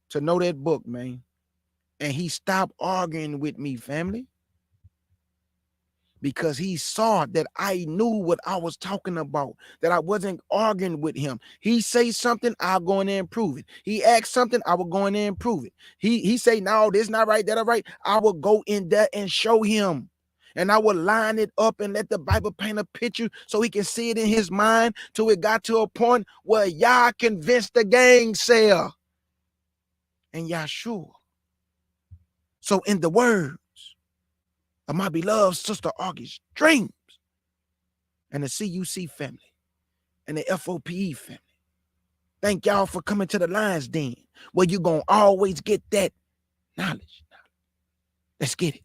C: to know that book, man. And he stopped arguing with me, family, because he saw that I knew what I was talking about, that I wasn't arguing with him. He say something, I'll go in there and prove it. He asked something, I will go in there and prove it. He say, no, this not right, that not right. I will go in there and show him. And I will line it up and let the Bible paint a picture so he can see it in his mind till it got to a point where Yah convinced the gangster and Yahshua. So in the words of my beloved sister August Dreams and the CUC family and the FOPE family, thank y'all for coming to the Lion's Den where you're going to always get that knowledge. Let's get it.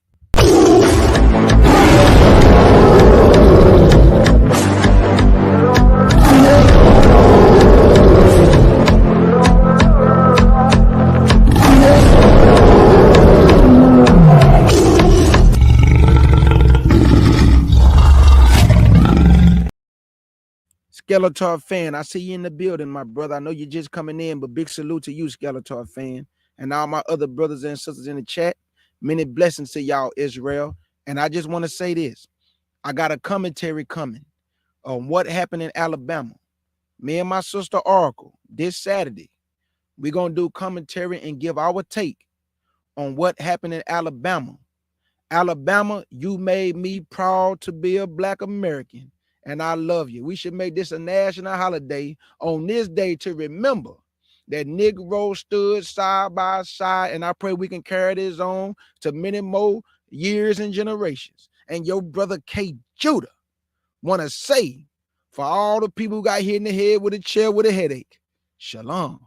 C: Skeletor fan, I see you in the building, my brother. I know you're just coming in, but big salute to you, Skeletor fan, and all my other brothers and sisters in the chat. Many blessings to y'all, Israel. And I just want to say this. I got a commentary coming on what happened in Alabama. Me and my sister Oracle, this Saturday, we're going to do commentary and give our take on what happened in Alabama. Alabama, you made me proud to be a Black American, and I love you. We should make this a national holiday on this day to remember that Negroes stood side by side, and I pray we can carry this on to many more years and generations. And your brother K. Judah want to say, for all the people who got hit in the head with a chair with a headache, shalom.